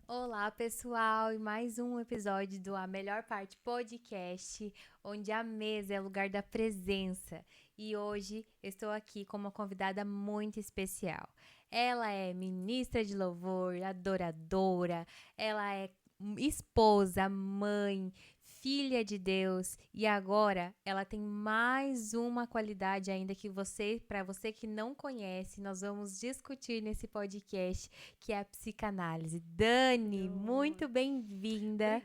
Olá, pessoal, e mais um episódio do A Melhor Parte Podcast, onde a mesa é o lugar da presença. E hoje estou aqui com uma convidada muito especial. Ela é ministra de louvor, adoradora, ela é esposa, mãe, filha de Deus, e agora ela tem mais uma qualidade ainda que para você que não conhece, nós vamos discutir nesse podcast, que é a psicanálise. Dani, muito bem-vinda.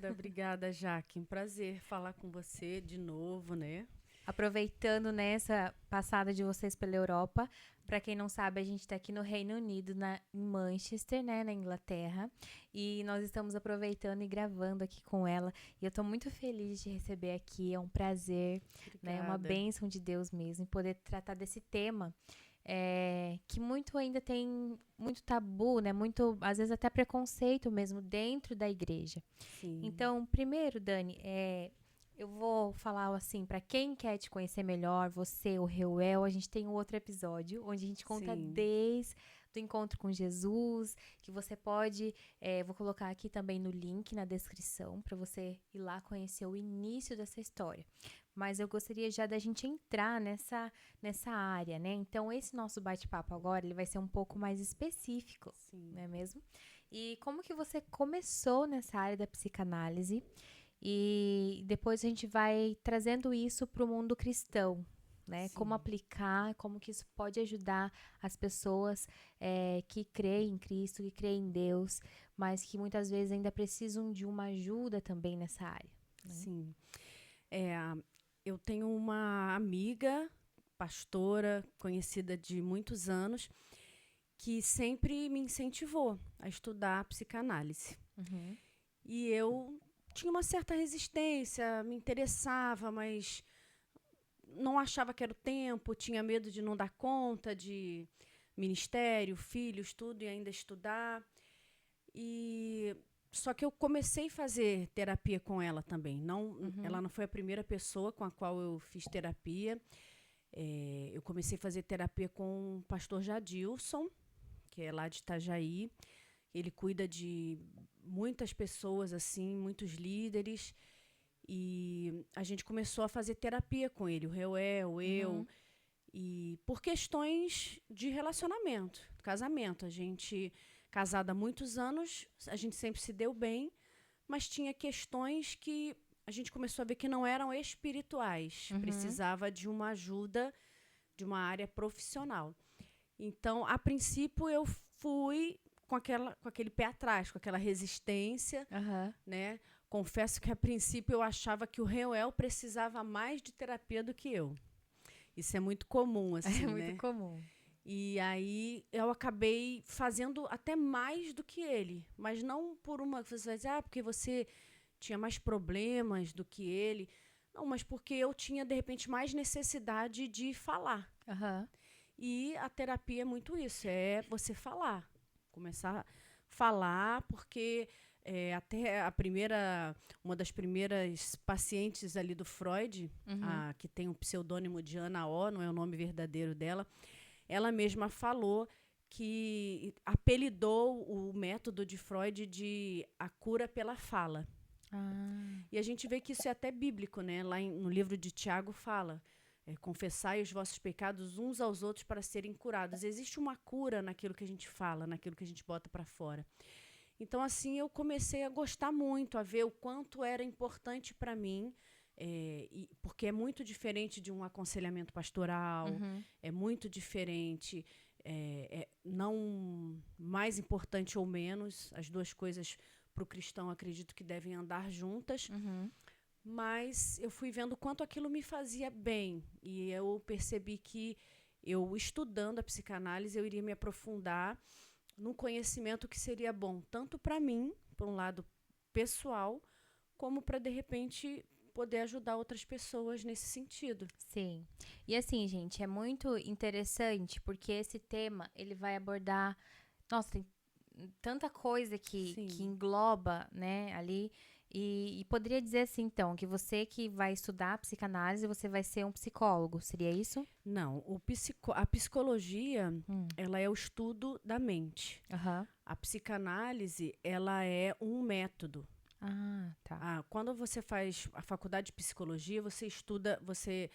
Obrigada, Jaque. Um prazer falar com você de novo, né? Aproveitando nessa passada de vocês pela Europa, para quem não sabe, a gente está aqui no Reino Unido, em Manchester, né, na Inglaterra, e nós estamos aproveitando e gravando aqui com ela, e eu estou muito feliz de receber aqui, é um prazer, né, uma bênção de Deus mesmo, poder tratar desse tema, que muito ainda tem muito tabu, né, muito, às vezes até preconceito mesmo dentro da igreja. Sim. Então, primeiro, Dani, eu vou falar assim, para quem quer te conhecer melhor, você, o Reuel, a gente tem um outro episódio onde a gente conta desde do encontro com Jesus, que você pode, vou colocar aqui também no link na descrição, para você ir lá conhecer o início dessa história. Mas eu gostaria já da gente entrar nessa área, né? Então, esse nosso bate-papo agora, ele vai ser um pouco mais específico, não é mesmo? E como que você começou nessa área da psicanálise? E depois a gente vai trazendo isso para o mundo cristão, né? Sim. Como aplicar, como que isso pode ajudar as pessoas que creem em Cristo, que creem em Deus, mas que muitas vezes ainda precisam de uma ajuda também nessa área. Né? Sim. Eu tenho uma amiga, pastora, conhecida de muitos anos, que sempre me incentivou a estudar psicanálise. Uhum. E eu tinha uma certa resistência, me interessava, mas não achava que era o tempo, tinha medo de não dar conta de ministério, filhos, tudo, e ainda estudar. Só que eu comecei a fazer terapia com ela também. Ela não foi a primeira pessoa com a qual eu fiz terapia. Eu comecei a fazer terapia com o pastor Jadilson, que é lá de Itajaí. Ele cuida de muitas pessoas, assim, muitos líderes. E a gente começou a fazer terapia com ele, o Reuel, eu. E por questões de relacionamento, casamento. A gente, casada há muitos anos, a gente sempre se deu bem, mas tinha questões que a gente começou a ver que não eram espirituais. Precisava de uma ajuda de uma área profissional. Então, a princípio, eu fui com aquele pé atrás, com aquela resistência, né? Confesso que, a princípio, eu achava que o Reuel precisava mais de terapia do que eu. Isso é muito comum, assim, né? É muito comum. E aí, eu acabei fazendo até mais do que ele. Mas não por uma... Você vai dizer, porque você tinha mais problemas do que ele. Não, mas porque eu tinha, de repente, mais necessidade de falar. E a terapia é muito isso, é você falar. Começar a falar, porque até uma das primeiras pacientes ali do Freud, que tem o pseudônimo de Ana O, não é o nome verdadeiro dela, ela mesma falou que apelidou o método de Freud de a cura pela fala. E a gente vê que isso é até bíblico, né? Lá no livro de Tiago fala, confessai os vossos pecados uns aos outros para serem curados. Existe uma cura naquilo que a gente fala, naquilo que a gente bota para fora. Então, assim, eu comecei a gostar muito, a ver o quanto era importante para mim, porque é muito diferente de um aconselhamento pastoral, é muito diferente, não mais importante ou menos, as duas coisas para o cristão acredito que devem andar juntas, mas eu fui vendo o quanto aquilo me fazia bem, e eu percebi que eu, estudando a psicanálise, eu iria me aprofundar num conhecimento que seria bom tanto para mim, por um lado pessoal, como para, de repente, poder ajudar outras pessoas nesse sentido. Sim. E assim, gente, é muito interessante porque esse tema, ele vai abordar... Nossa, tem tanta coisa que engloba, né, ali. E poderia dizer assim, então, que você que vai estudar psicanálise, você vai ser um psicólogo, seria isso? Não, a psicologia, Hum. ela é o estudo da mente. Aham. A psicanálise, ela é um método. Ah, tá. Quando você faz a faculdade de psicologia, você estuda, você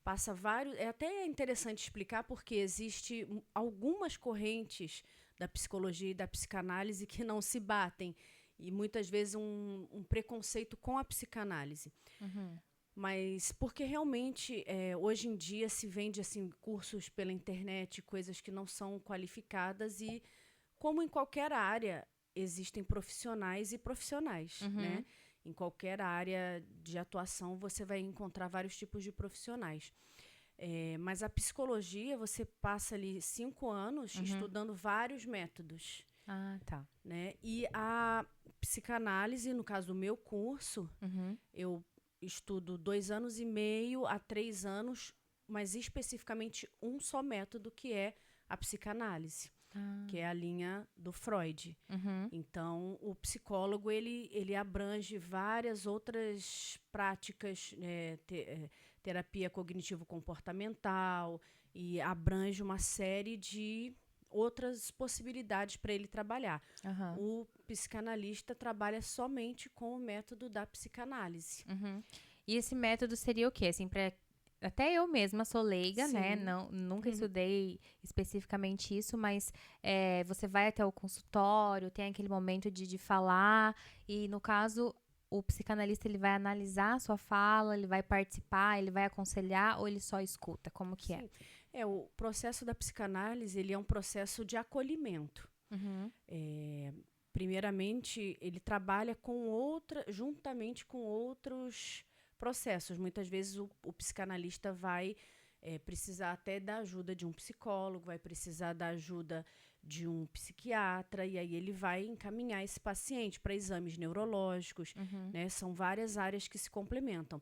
passa vários. É até interessante explicar porque existe algumas correntes da psicologia e da psicanálise que não se batem. E muitas vezes um preconceito com a psicanálise. Uhum. Mas porque realmente hoje em dia se vende assim cursos pela internet, coisas que não são qualificadas e como em qualquer área existem profissionais e profissionais, né? Uhum. Em qualquer área de atuação você vai encontrar vários tipos de profissionais. Mas a psicologia você passa ali 5 anos Uhum. estudando vários métodos, Ah, tá. né? E a psicanálise, no caso do meu curso, Uhum. eu estudo 2 anos e meio a 3 anos, mas especificamente um só método, que é a psicanálise, Ah. que é a linha do Freud. Uhum. Então, o psicólogo, ele abrange várias outras práticas, terapia cognitivo-comportamental, e abrange uma série de outras possibilidades para ele trabalhar. Aham. O psicanalista trabalha somente com o método da psicanálise. Uhum. E esse método seria o quê? Assim, até eu mesma sou leiga, né? Sim. Não, nunca estudei especificamente isso, mas você vai até o consultório, tem aquele momento de falar, e no caso, o psicanalista ele vai analisar a sua fala, ele vai participar, ele vai aconselhar ou ele só escuta? Como que é? Sim. O processo da psicanálise, ele é um processo de acolhimento. Uhum. Primeiramente, ele trabalha juntamente com outros processos. Muitas vezes o psicanalista vai precisar até da ajuda de um psicólogo, vai precisar da ajuda de um psiquiatra, e aí ele vai encaminhar esse paciente para exames neurológicos, Uhum. né? São várias áreas que se complementam.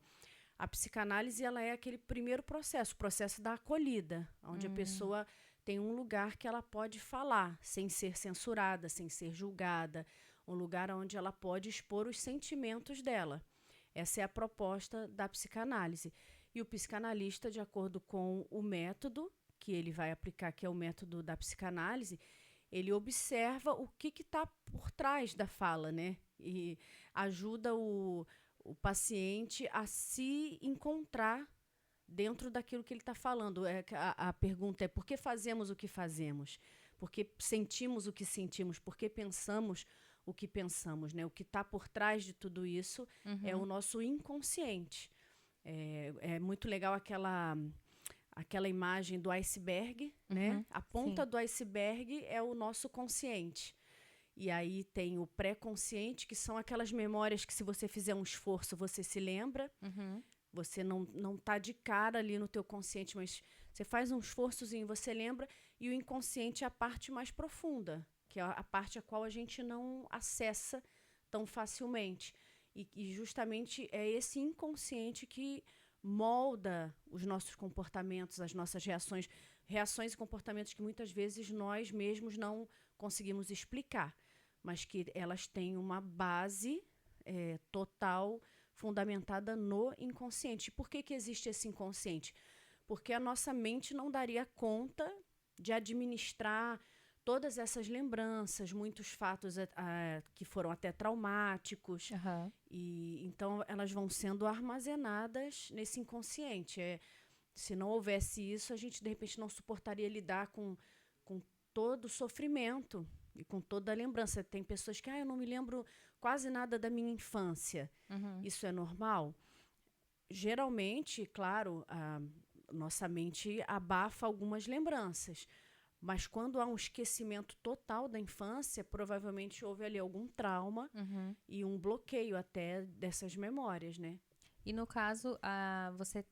A psicanálise, ela é aquele primeiro processo, o processo da acolhida, onde a pessoa tem um lugar que ela pode falar, sem ser censurada, sem ser julgada, um lugar onde ela pode expor os sentimentos dela. Essa é a proposta da psicanálise. E o psicanalista, de acordo com o método que ele vai aplicar, que é o método da psicanálise, ele observa o que está por trás da fala, né? E ajuda o paciente a se encontrar dentro daquilo que ele está falando. A pergunta é: por que fazemos o que fazemos? Por que sentimos o que sentimos? Por que pensamos o que pensamos? Né? O que está por trás de tudo isso é o nosso inconsciente. É muito legal aquela imagem do iceberg, né? A ponta Sim. do iceberg é o nosso consciente. E aí tem o pré-consciente, que são aquelas memórias que, se você fizer um esforço, você se lembra. Uhum. Você não tá de cara ali no teu consciente, mas você faz um esforçozinho, você lembra. E o inconsciente é a parte mais profunda, que é a parte a qual a gente não acessa tão facilmente. E justamente é esse inconsciente que molda os nossos comportamentos, as nossas reações e comportamentos que muitas vezes nós mesmos não conseguimos explicar, mas que elas têm uma base total, fundamentada no inconsciente. Por que existe esse inconsciente? Porque a nossa mente não daria conta de administrar todas essas lembranças, muitos fatos que foram até traumáticos. Uhum. E então elas vão sendo armazenadas nesse inconsciente. Se não houvesse isso, a gente de repente não suportaria lidar com todo o sofrimento e com toda a lembrança. Tem pessoas que eu não me lembro quase nada da minha infância. Uhum. Isso é normal? Geralmente, claro, a nossa mente abafa algumas lembranças. Mas quando há um esquecimento total da infância, provavelmente houve ali algum trauma e um bloqueio até dessas memórias, né? E no caso, você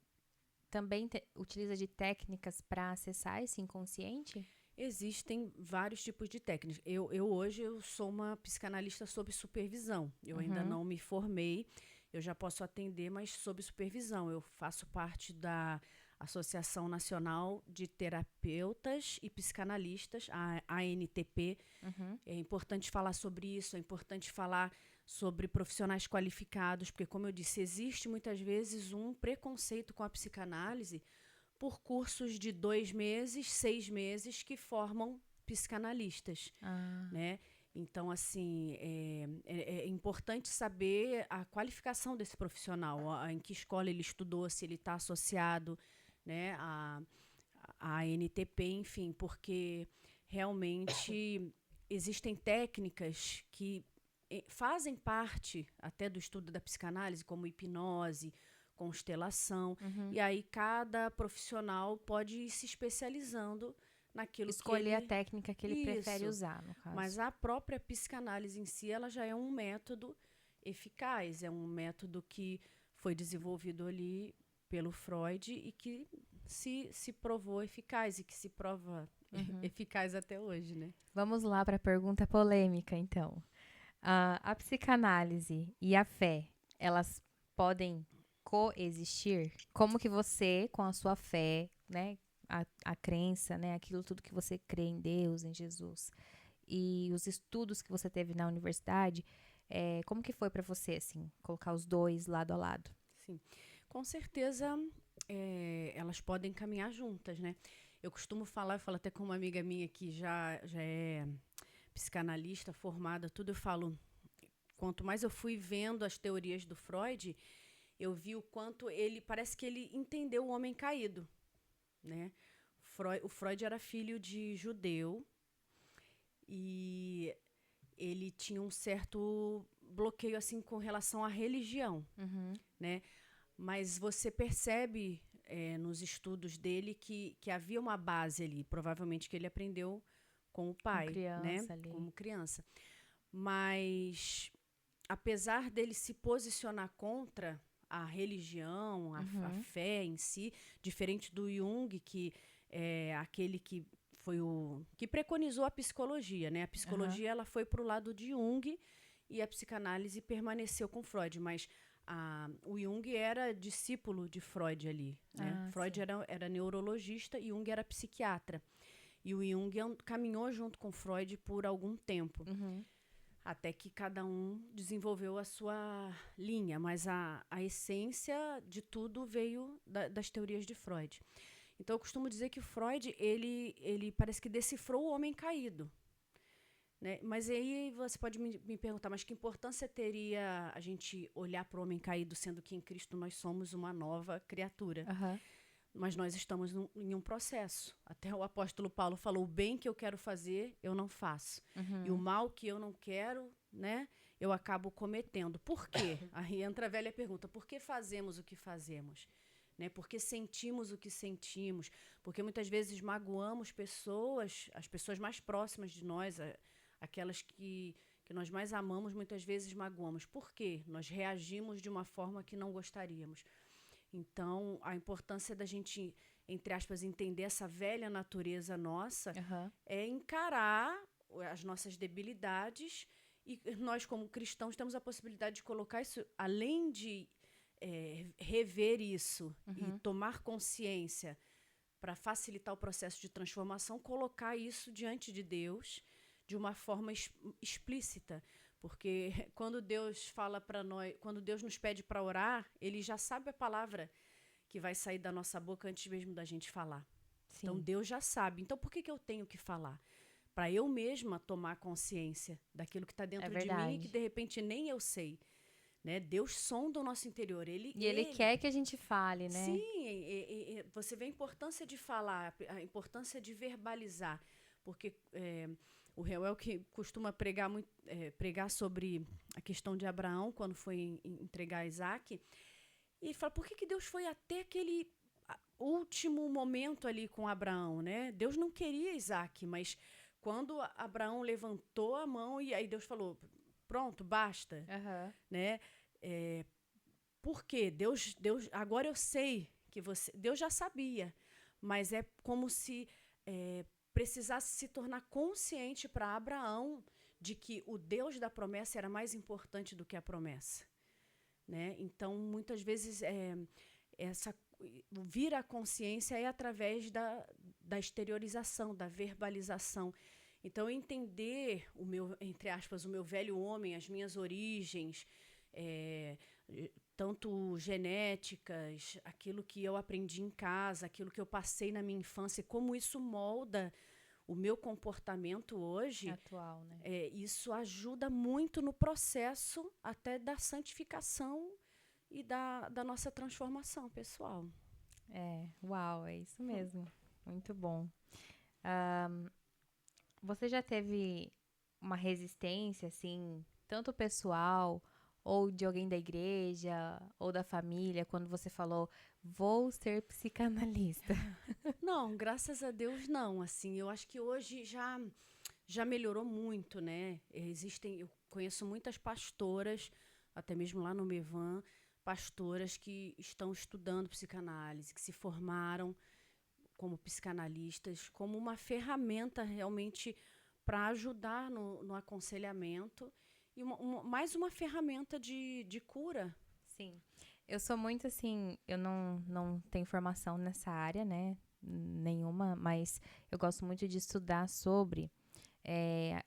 também utiliza de técnicas para acessar esse inconsciente? Existem vários tipos de técnicas. Hoje eu sou uma psicanalista sob supervisão. Eu ainda não me formei, eu já posso atender, mas sob supervisão. Eu faço parte da Associação Nacional de Terapeutas e Psicanalistas, a ANTP. É importante falar sobre isso, é importante falar sobre profissionais qualificados, porque, como eu disse, existe muitas vezes um preconceito com a psicanálise por cursos de 2 meses, 6 meses, que formam psicanalistas, né? Então, assim, é importante saber a qualificação desse profissional, em que escola ele estudou, se ele está associado, né, a ANTP, enfim, porque realmente existem técnicas que fazem parte até do estudo da psicanálise, como hipnose, constelação, e aí cada profissional pode ir se especializando naquilo Escolher que ele... a técnica que ele prefere usar, no caso. Mas a própria psicanálise em si, ela já é um método eficaz, é um método que foi desenvolvido ali pelo Freud e que se provou eficaz e que se prova eficaz até hoje, né? Vamos lá para a pergunta polêmica, então. A psicanálise e a fé, elas podem coexistir? Como que você, com a sua fé, né, a crença, né, aquilo tudo que você crê em Deus, em Jesus, e os estudos que você teve na universidade, como que foi para você, assim, colocar os dois lado a lado? Sim, com certeza elas podem caminhar juntas, né? Eu costumo falar, eu falo até com uma amiga minha que já é psicanalista formada, tudo, eu falo, quanto mais eu fui vendo as teorias do Freud, eu vi o quanto parece que ele entendeu o homem caído, né? O Freud era filho de judeu e ele tinha um certo bloqueio assim com relação à religião, né? Mas você percebe nos estudos dele que havia uma base ali, provavelmente que ele aprendeu com o pai, né? Como criança. Mas apesar dele se posicionar contra a religião, a fé em si, diferente do Jung, que é aquele que foi que preconizou a psicologia, né? A psicologia ela foi para o lado de Jung e a psicanálise permaneceu com Freud, mas o Jung era discípulo de Freud ali, né? Freud era neurologista e Jung era psiquiatra. E o Jung caminhou junto com Freud por algum tempo. Até que cada um desenvolveu a sua linha, mas a essência de tudo veio das teorias de Freud. Então, eu costumo dizer que Freud, ele parece que decifrou o homem caído, né? Mas aí você pode me perguntar, mas que importância teria a gente olhar para o homem caído, sendo que em Cristo nós somos uma nova criatura? Mas nós estamos em um processo. Até o apóstolo Paulo falou, o bem que eu quero fazer, eu não faço. E o mal que eu não quero, né, eu acabo cometendo. Por quê? Aí entra a velha pergunta, por que fazemos o que fazemos? Né? Por que sentimos o que sentimos? Porque muitas vezes magoamos pessoas, as pessoas mais próximas de nós, aquelas que nós mais amamos, muitas vezes magoamos. Por quê? Nós reagimos de uma forma que não gostaríamos. Então, a importância da gente, entre aspas, entender essa velha natureza nossa é encarar as nossas debilidades, e nós, como cristãos, temos a possibilidade de colocar isso, além de rever isso e tomar consciência para facilitar o processo de transformação, colocar isso diante de Deus de uma forma explícita. Porque quando Deus fala para nós, quando Deus nos pede para orar, Ele já sabe a palavra que vai sair da nossa boca antes mesmo da gente falar. Sim. Então Deus já sabe. Então por que eu tenho que falar? Para eu mesma tomar consciência daquilo que está dentro de mim e que de repente nem eu sei. Né? Deus sonda o nosso interior. Ele quer que a gente fale, né? Sim, você vê a importância de falar, a importância de verbalizar. Porque o Reuel que costuma pregar sobre a questão de Abraão, quando foi entregar Isaac, e fala, por que Deus foi até aquele último momento ali com Abraão, né? Deus não queria Isaac, mas quando Abraão levantou a mão, e aí Deus falou, pronto, basta. Né? Por quê? Deus, agora eu sei que Deus já sabia, mas é como se precisasse se tornar consciente para Abraão de que o Deus da promessa era mais importante do que a promessa. Né? Então, muitas vezes, vir à consciência é através da exteriorização, da verbalização. Então, entender o meu, entre aspas, o meu velho homem, as minhas origens, tanto genéticas, aquilo que eu aprendi em casa, aquilo que eu passei na minha infância, como isso molda o meu comportamento hoje, Atual, né? isso ajuda muito no processo até da santificação e da nossa transformação pessoal. Uau, é isso mesmo. Muito bom. Você já teve uma resistência, assim, tanto pessoal, ou de alguém da igreja, ou da família, quando você falou, vou ser psicanalista? Não, graças a Deus não. Assim, eu acho que hoje já melhorou muito, né? Eu conheço muitas pastoras, até mesmo lá no Mevan, pastoras que estão estudando psicanálise, que se formaram como psicanalistas, como uma ferramenta realmente para ajudar no aconselhamento e mais uma ferramenta de cura. Sim. Eu sou muito assim, eu não tenho formação nessa área, né? Nenhuma, mas eu gosto muito de estudar sobre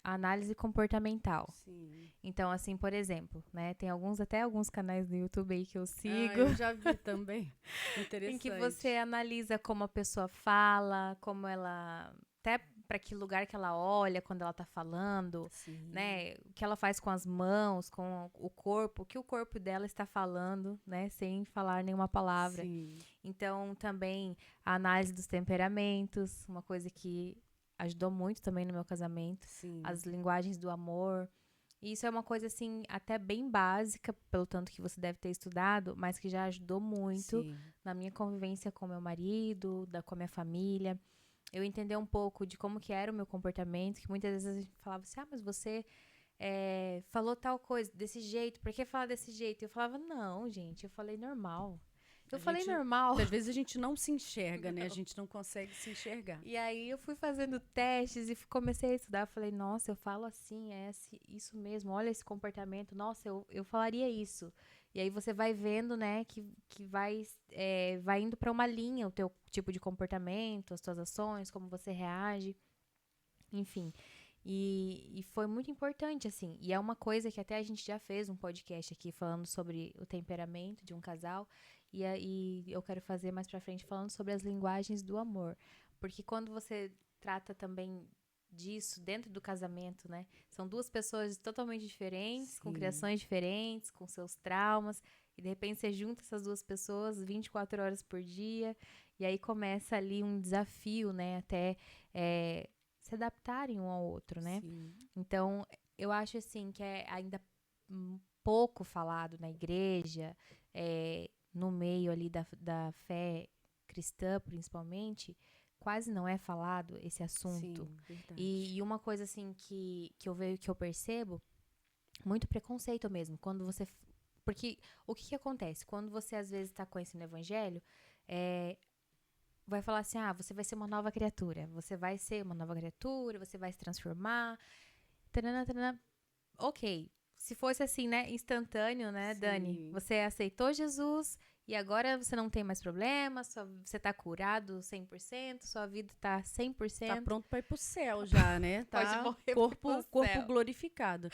análise comportamental. Sim. Então, assim, por exemplo, né? Tem até alguns canais do YouTube aí que eu sigo. Eu já vi também. Interessante. Em que você analisa como a pessoa fala, como ela. Até para que lugar que ela olha quando ela tá falando, Sim. né? O que ela faz com as mãos, com o corpo, o que o corpo dela está falando, né? Sem falar nenhuma palavra. Sim. Então, também a análise dos temperamentos, uma coisa que ajudou muito também no meu casamento. Sim. As linguagens do amor. E isso é uma coisa, assim, até bem básica, pelo tanto que você deve ter estudado, mas que já ajudou muito Sim. na minha convivência com meu marido, com a minha família. Eu entender um pouco de como que era o meu comportamento, que muitas vezes a gente falava assim, mas você falou tal coisa desse jeito, por que falar desse jeito? Eu falava, não, gente, eu falei normal. Normal. Às vezes a gente não se enxerga, né? A gente não consegue se enxergar. E aí eu fui fazendo testes e comecei a estudar. Falei, nossa, eu falo assim, isso mesmo, olha esse comportamento. Nossa, eu falaria isso. E aí você vai vendo, né, que vai indo para uma linha o teu tipo de comportamento, as tuas ações, como você reage. Enfim. E foi muito importante, assim. E é uma coisa que até a gente já fez um podcast aqui falando sobre o temperamento de um casal. E aí eu quero fazer mais pra frente falando sobre as linguagens do amor. Porque quando você trata também disso dentro do casamento, né? São duas pessoas totalmente diferentes, Sim. com criações diferentes, com seus traumas. E de repente você junta essas duas pessoas 24 horas por dia. E aí começa ali um desafio, né? Até se adaptarem um ao outro, né? Sim. Então, eu acho assim que é ainda pouco falado na igreja, no meio ali da fé cristã, principalmente, quase não é falado esse assunto. Sim, verdade. E uma coisa assim que eu percebo, muito preconceito mesmo, quando você... Porque o que acontece? Quando você às vezes está conhecendo o evangelho, vai falar assim, você vai ser uma nova criatura. Você vai ser uma nova criatura, você vai se transformar. Taranã, taranã. Ok. Se fosse assim, né, instantâneo, né, Sim. Dani? Você aceitou Jesus e agora você não tem mais problemas, você tá curado 100%, sua vida tá 100%. Tá pronto para ir pro céu já, né? Tá Pode morrer corpo glorificado.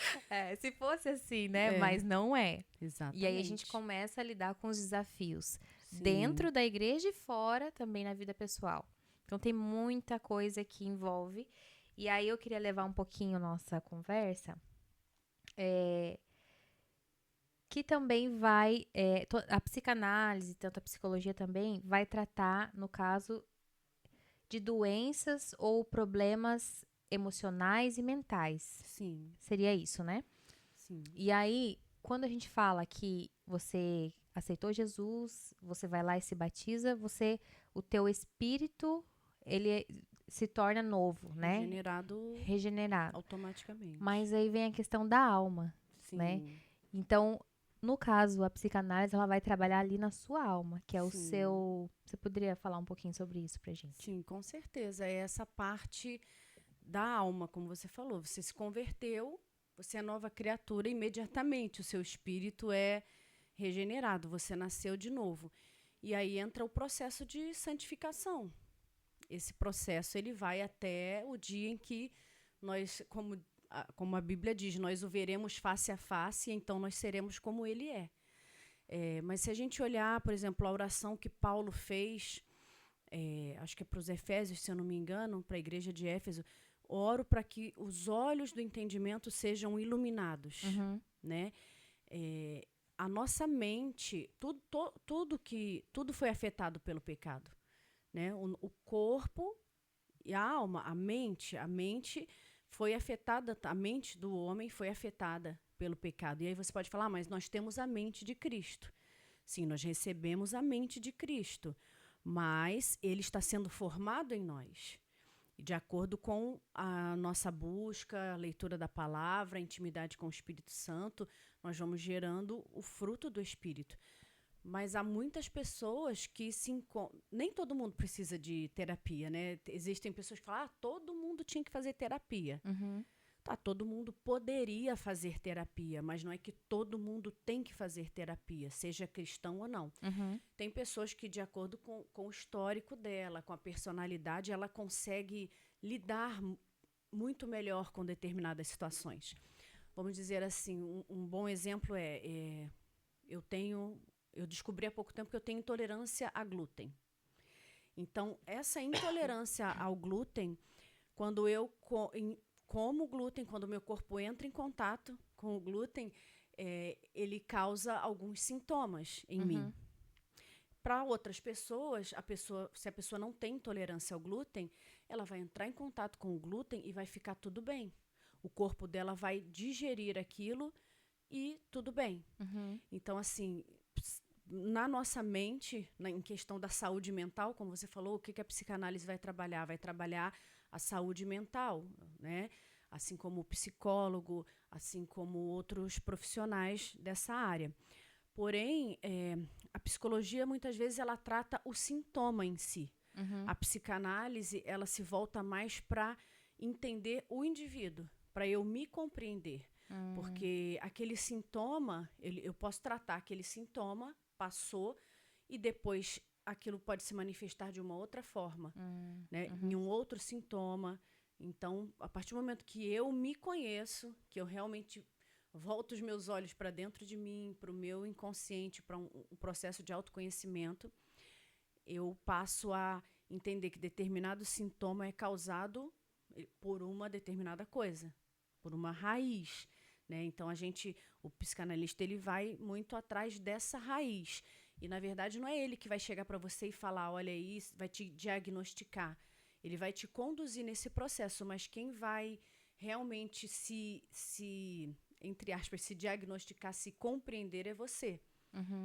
Se fosse assim, né? Mas não é. Exatamente. E aí a gente começa a lidar com os desafios. Sim. Dentro da igreja e fora também na vida pessoal. Então tem muita coisa que envolve. E aí eu queria levar um pouquinho nossa conversa. Que também vai... a psicanálise, tanto a psicologia também, vai tratar, no caso, de doenças ou problemas emocionais e mentais. Sim. Seria isso, né? Sim. E aí, quando a gente fala que você aceitou Jesus, você vai lá e se batiza, o teu espírito, ele se torna novo, né? Regenerado. Automaticamente. Mas aí vem a questão da alma, né? Então, no caso, a psicanálise, ela vai trabalhar ali na sua alma, que é o seu... Você poderia falar um pouquinho sobre isso pra gente? Sim, com certeza. É essa parte da alma, como você falou. Você se converteu, você é nova criatura, imediatamente o seu espírito é regenerado, você nasceu de novo. E aí entra o processo de santificação. Esse processo ele vai até o dia em que nós, como a Bíblia diz, nós o veremos face a face, então nós seremos como ele é. Mas se a gente olhar, por exemplo, a oração que Paulo fez, acho que é para os Efésios, se eu não me engano, para a igreja de Éfeso, oro para que os olhos do entendimento sejam iluminados, né? A nossa mente, tudo foi afetado pelo pecado, né? O corpo e a alma, a mente foi afetada, a mente do homem foi afetada pelo pecado. E aí você pode falar, mas nós temos a mente de Cristo. Sim, nós recebemos a mente de Cristo, mas ele está sendo formado em nós. E de acordo com a nossa busca, a leitura da palavra, a intimidade com o Espírito Santo, nós vamos gerando o fruto do Espírito. Mas há muitas pessoas que nem todo mundo precisa de terapia, né? Existem pessoas que falam, todo mundo tinha que fazer terapia. Tá, todo mundo poderia fazer terapia, mas não é que todo mundo tem que fazer terapia, seja cristão ou não. Tem pessoas que, de acordo com o histórico dela, com a personalidade, ela consegue lidar muito melhor com determinadas situações. Vamos dizer assim, um bom exemplo eu descobri há pouco tempo que eu tenho intolerância a glúten. Então, essa intolerância ao glúten, quando eu como glúten, quando o meu corpo entra em contato com o glúten, ele causa alguns sintomas em mim. Para outras pessoas, se a pessoa não tem intolerância ao glúten, ela vai entrar em contato com o glúten e vai ficar tudo bem. O corpo dela vai digerir aquilo e tudo bem. Então, assim, na nossa mente, em questão da saúde mental, como você falou, o que a psicanálise vai trabalhar? Vai trabalhar a saúde mental, né? Assim como o psicólogo, assim como outros profissionais dessa área. Porém, a psicologia, muitas vezes, ela trata o sintoma em si. A psicanálise, ela se volta mais para entender o indivíduo, para eu me compreender. Porque aquele sintoma, eu posso tratar aquele sintoma, passou, e depois aquilo pode se manifestar de uma outra forma, né? Em um outro sintoma. Então, a partir do momento que eu me conheço, que eu realmente volto os meus olhos para dentro de mim, para o meu inconsciente, para um processo de autoconhecimento, eu passo a entender que determinado sintoma é causado por uma determinada coisa, por uma raiz, né? Então, o psicanalista, ele vai muito atrás dessa raiz. E, na verdade, não é ele que vai chegar para você e falar, olha aí, vai te diagnosticar. Ele vai te conduzir nesse processo, mas quem vai realmente entre aspas, se diagnosticar, se compreender é você.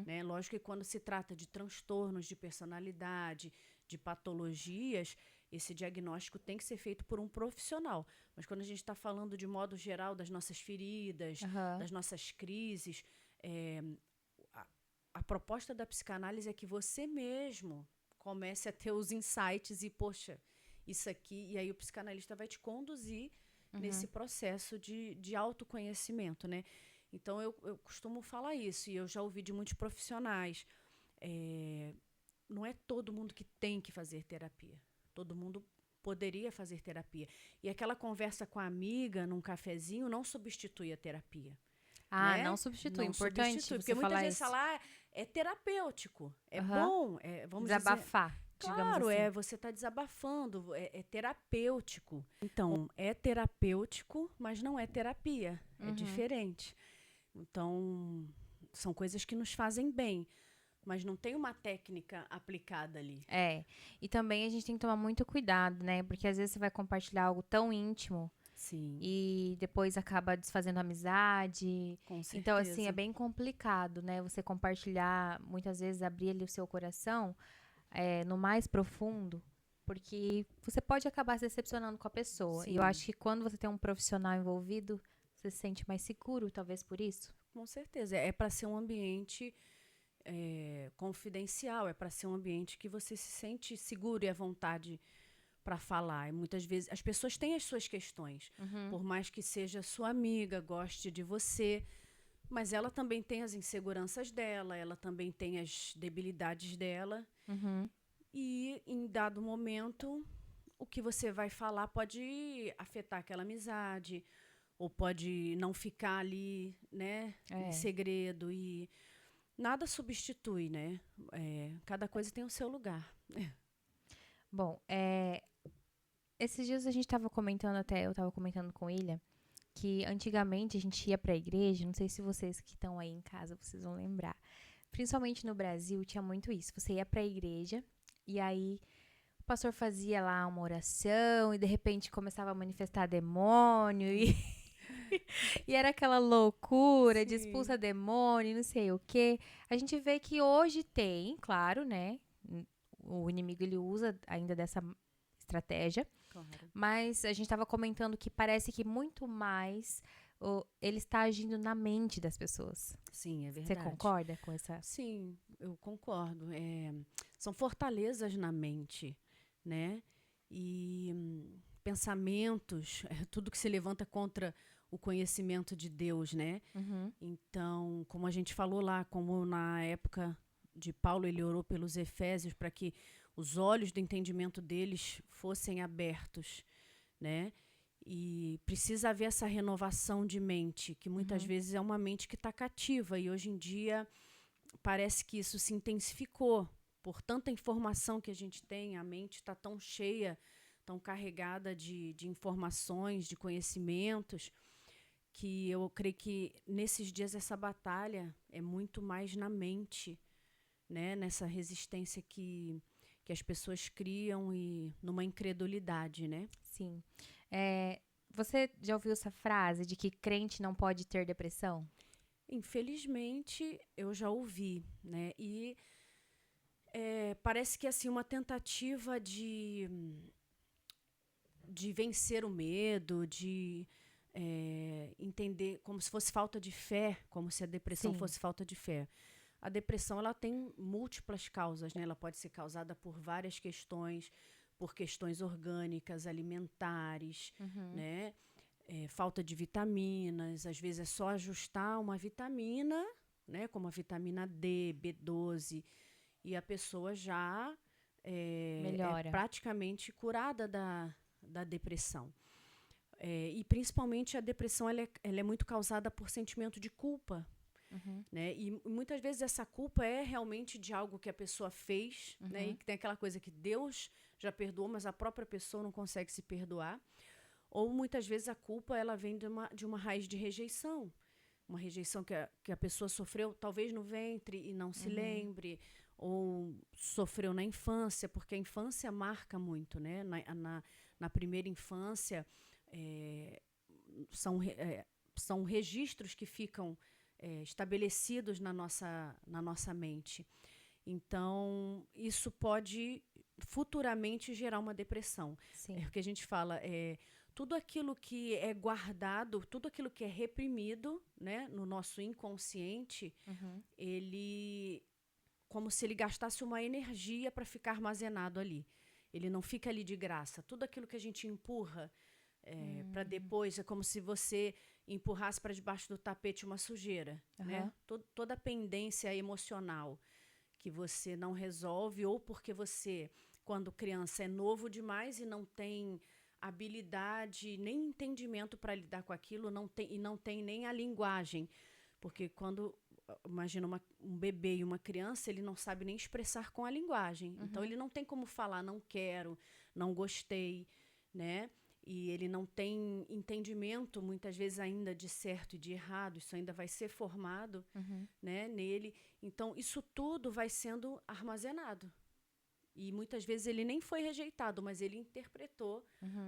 Né? Lógico que quando se trata de transtornos de personalidade, de patologias, esse diagnóstico tem que ser feito por um profissional. Mas quando a gente está falando de modo geral das nossas feridas, das nossas crises, a proposta da psicanálise é que você mesmo comece a ter os insights e, poxa, isso aqui, e aí o psicanalista vai te conduzir nesse processo de autoconhecimento, né? Então, eu costumo falar isso, e eu já ouvi de muitos profissionais. Não é todo mundo que tem que fazer terapia. Todo mundo poderia fazer terapia. E aquela conversa com a amiga num cafezinho não substitui a terapia. Né? Não substitui. Importante substitui, porque muitas vezes falar é terapêutico. É bom, vamos desabafar. Dizer, claro, assim. Você está desabafando, é terapêutico. Então, é terapêutico, mas não é terapia. É diferente. Então, são coisas que nos fazem bem, mas não tem uma técnica aplicada ali. E também a gente tem que tomar muito cuidado, né? Porque às vezes você vai compartilhar algo tão íntimo. Sim. E depois acaba desfazendo amizade. Com certeza. Então, assim, é bem complicado, né? Você compartilhar, muitas vezes, abrir ali o seu coração no mais profundo, porque você pode acabar se decepcionando com a pessoa. Sim. E eu acho que quando você tem um profissional envolvido, você se sente mais seguro, talvez por isso? Com certeza. É para ser um ambiente confidencial, é para ser um ambiente que você se sente seguro e à vontade para falar. E muitas vezes as pessoas têm as suas questões, por mais que seja sua amiga, goste de você, mas ela também tem as inseguranças dela, ela também tem as debilidades dela. E em dado momento o que você vai falar pode afetar aquela amizade, ou pode não ficar ali, né, em segredo. E nada substitui, né? Cada coisa tem o seu lugar. Bom, esses dias a gente tava comentando até, eu tava comentando com ele, que antigamente a gente ia pra igreja, não sei se vocês que estão aí em casa, vocês vão lembrar. Principalmente no Brasil, tinha muito isso. Você ia pra igreja e aí o pastor fazia lá uma oração e de repente começava a manifestar demônio e, e era aquela loucura de expulsa demônio, não sei o quê. A gente vê que hoje tem, claro, né? O inimigo ele usa ainda dessa estratégia. Claro. Mas a gente estava comentando que parece que muito mais ele está agindo na mente das pessoas. Sim, é Você verdade. concorda com essa? Sim, eu concordo. São fortalezas na mente, né? E pensamentos, tudo que se levanta contra o conhecimento de Deus, né? Uhum. Então, como a gente falou lá, como na época de Paulo, ele orou pelos Efésios para que os olhos do entendimento deles fossem abertos, né? E precisa haver essa renovação de mente, que muitas vezes é uma mente que está cativa. E hoje em dia parece que isso se intensificou. Por tanta informação que a gente tem, a mente está tão cheia, tão carregada de informações, de conhecimentos, que eu creio que nesses dias essa batalha é muito mais na mente, né? Nessa resistência que as pessoas criam e numa incredulidade, né? Sim. Você já ouviu essa frase de que crente não pode ter depressão? Infelizmente, eu já ouvi, né? E parece que assim uma tentativa de vencer o medo, de entender como se fosse falta de fé, como se a depressão fosse falta de fé. A depressão ela tem múltiplas causas, né? Ela pode ser causada por várias questões, por questões orgânicas, alimentares, né? Falta de vitaminas, às vezes é só ajustar uma vitamina, né? Como a vitamina D, B12, e a pessoa já Melhora. praticamente curada da depressão. E principalmente a depressão ela é muito causada por sentimento de culpa. Né? E muitas vezes essa culpa é realmente de algo que a pessoa fez, né? E que tem aquela coisa que Deus já perdoou, mas a própria pessoa não consegue se perdoar. Ou muitas vezes a culpa ela vem de uma raiz de rejeição. Uma rejeição que a pessoa sofreu talvez no ventre e não se lembre, ou sofreu na infância, porque a infância marca muito, né? Na primeira infância são registros que ficam estabelecidos na nossa mente. Então, isso pode futuramente gerar uma depressão. Sim. É o que a gente fala, tudo aquilo que é guardado, tudo aquilo que é reprimido, né, no nosso inconsciente, ele, como se ele gastasse uma energia para ficar armazenado ali. Ele não fica ali de graça. Tudo aquilo que a gente empurra para depois, é como se você empurrasse para debaixo do tapete uma sujeira, né? Toda a pendência emocional que você não resolve, ou porque você, quando criança, é novo demais e não tem habilidade nem entendimento para lidar com aquilo, não tem nem a linguagem, porque quando imagina um bebê e uma criança, ele não sabe nem expressar com a linguagem, então ele não tem como falar não quero, não gostei, né? E ele não tem entendimento, muitas vezes, ainda de certo e de errado. Isso ainda vai ser formado, né, nele. Então, isso tudo vai sendo armazenado. E, muitas vezes, ele nem foi rejeitado, mas ele interpretou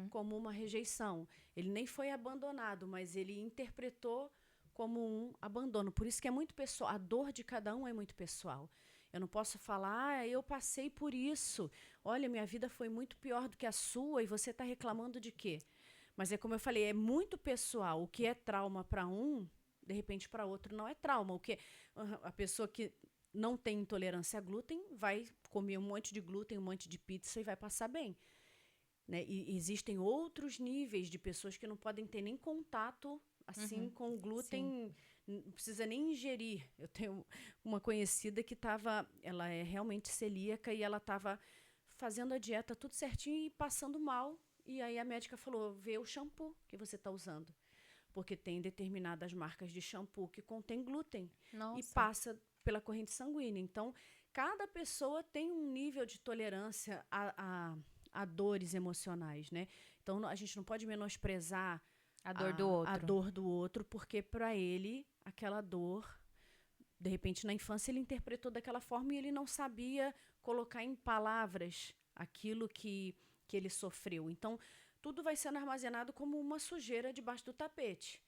como uma rejeição. Ele nem foi abandonado, mas ele interpretou como um abandono. Por isso que é muito pessoal. A dor de cada um é muito pessoal. Eu não posso falar, eu passei por isso. Olha, minha vida foi muito pior do que a sua e você está reclamando de quê? Mas é como eu falei, é muito pessoal. O que é trauma para um, de repente para outro não é trauma. A pessoa que não tem intolerância a glúten vai comer um monte de glúten, um monte de pizza e vai passar bem. Né? E existem outros níveis de pessoas que não podem ter nem contato assim com o glúten. Sim. Não precisa nem ingerir. Eu tenho uma conhecida que ela é realmente celíaca e ela estava fazendo a dieta tudo certinho e passando mal. E aí a médica falou, vê o shampoo que você está usando. Porque tem determinadas marcas de shampoo que contém glúten. Nossa. E passa pela corrente sanguínea. Então, cada pessoa tem um nível de tolerância a dores emocionais, né? Então, a gente não pode menosprezar a dor do outro. A dor do outro, porque para ele, aquela dor, de repente, na infância, ele interpretou daquela forma e ele não sabia colocar em palavras aquilo que ele sofreu. Então, tudo vai sendo armazenado como uma sujeira debaixo do tapete.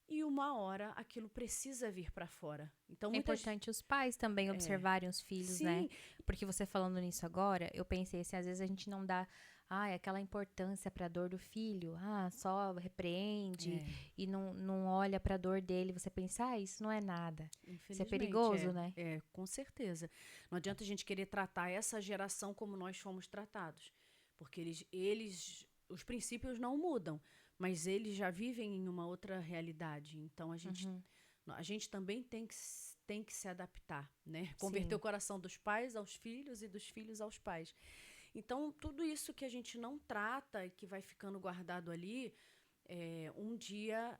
E uma hora aquilo precisa vir para fora. Então, é importante os pais também observarem os filhos, sim, né? Porque você falando nisso agora, eu pensei assim, às vezes a gente não dá aquela importância para a dor do filho. Só repreende e não olha para a dor dele. Você pensa, isso não é nada. Isso é perigoso, né? É, com certeza. Não adianta a gente querer tratar essa geração como nós fomos tratados. Porque os princípios não mudam, mas eles já vivem em uma outra realidade. Então, a gente também tem que se adaptar, né? Converter o coração dos pais aos filhos e dos filhos aos pais. Então, tudo isso que a gente não trata e que vai ficando guardado ali, um dia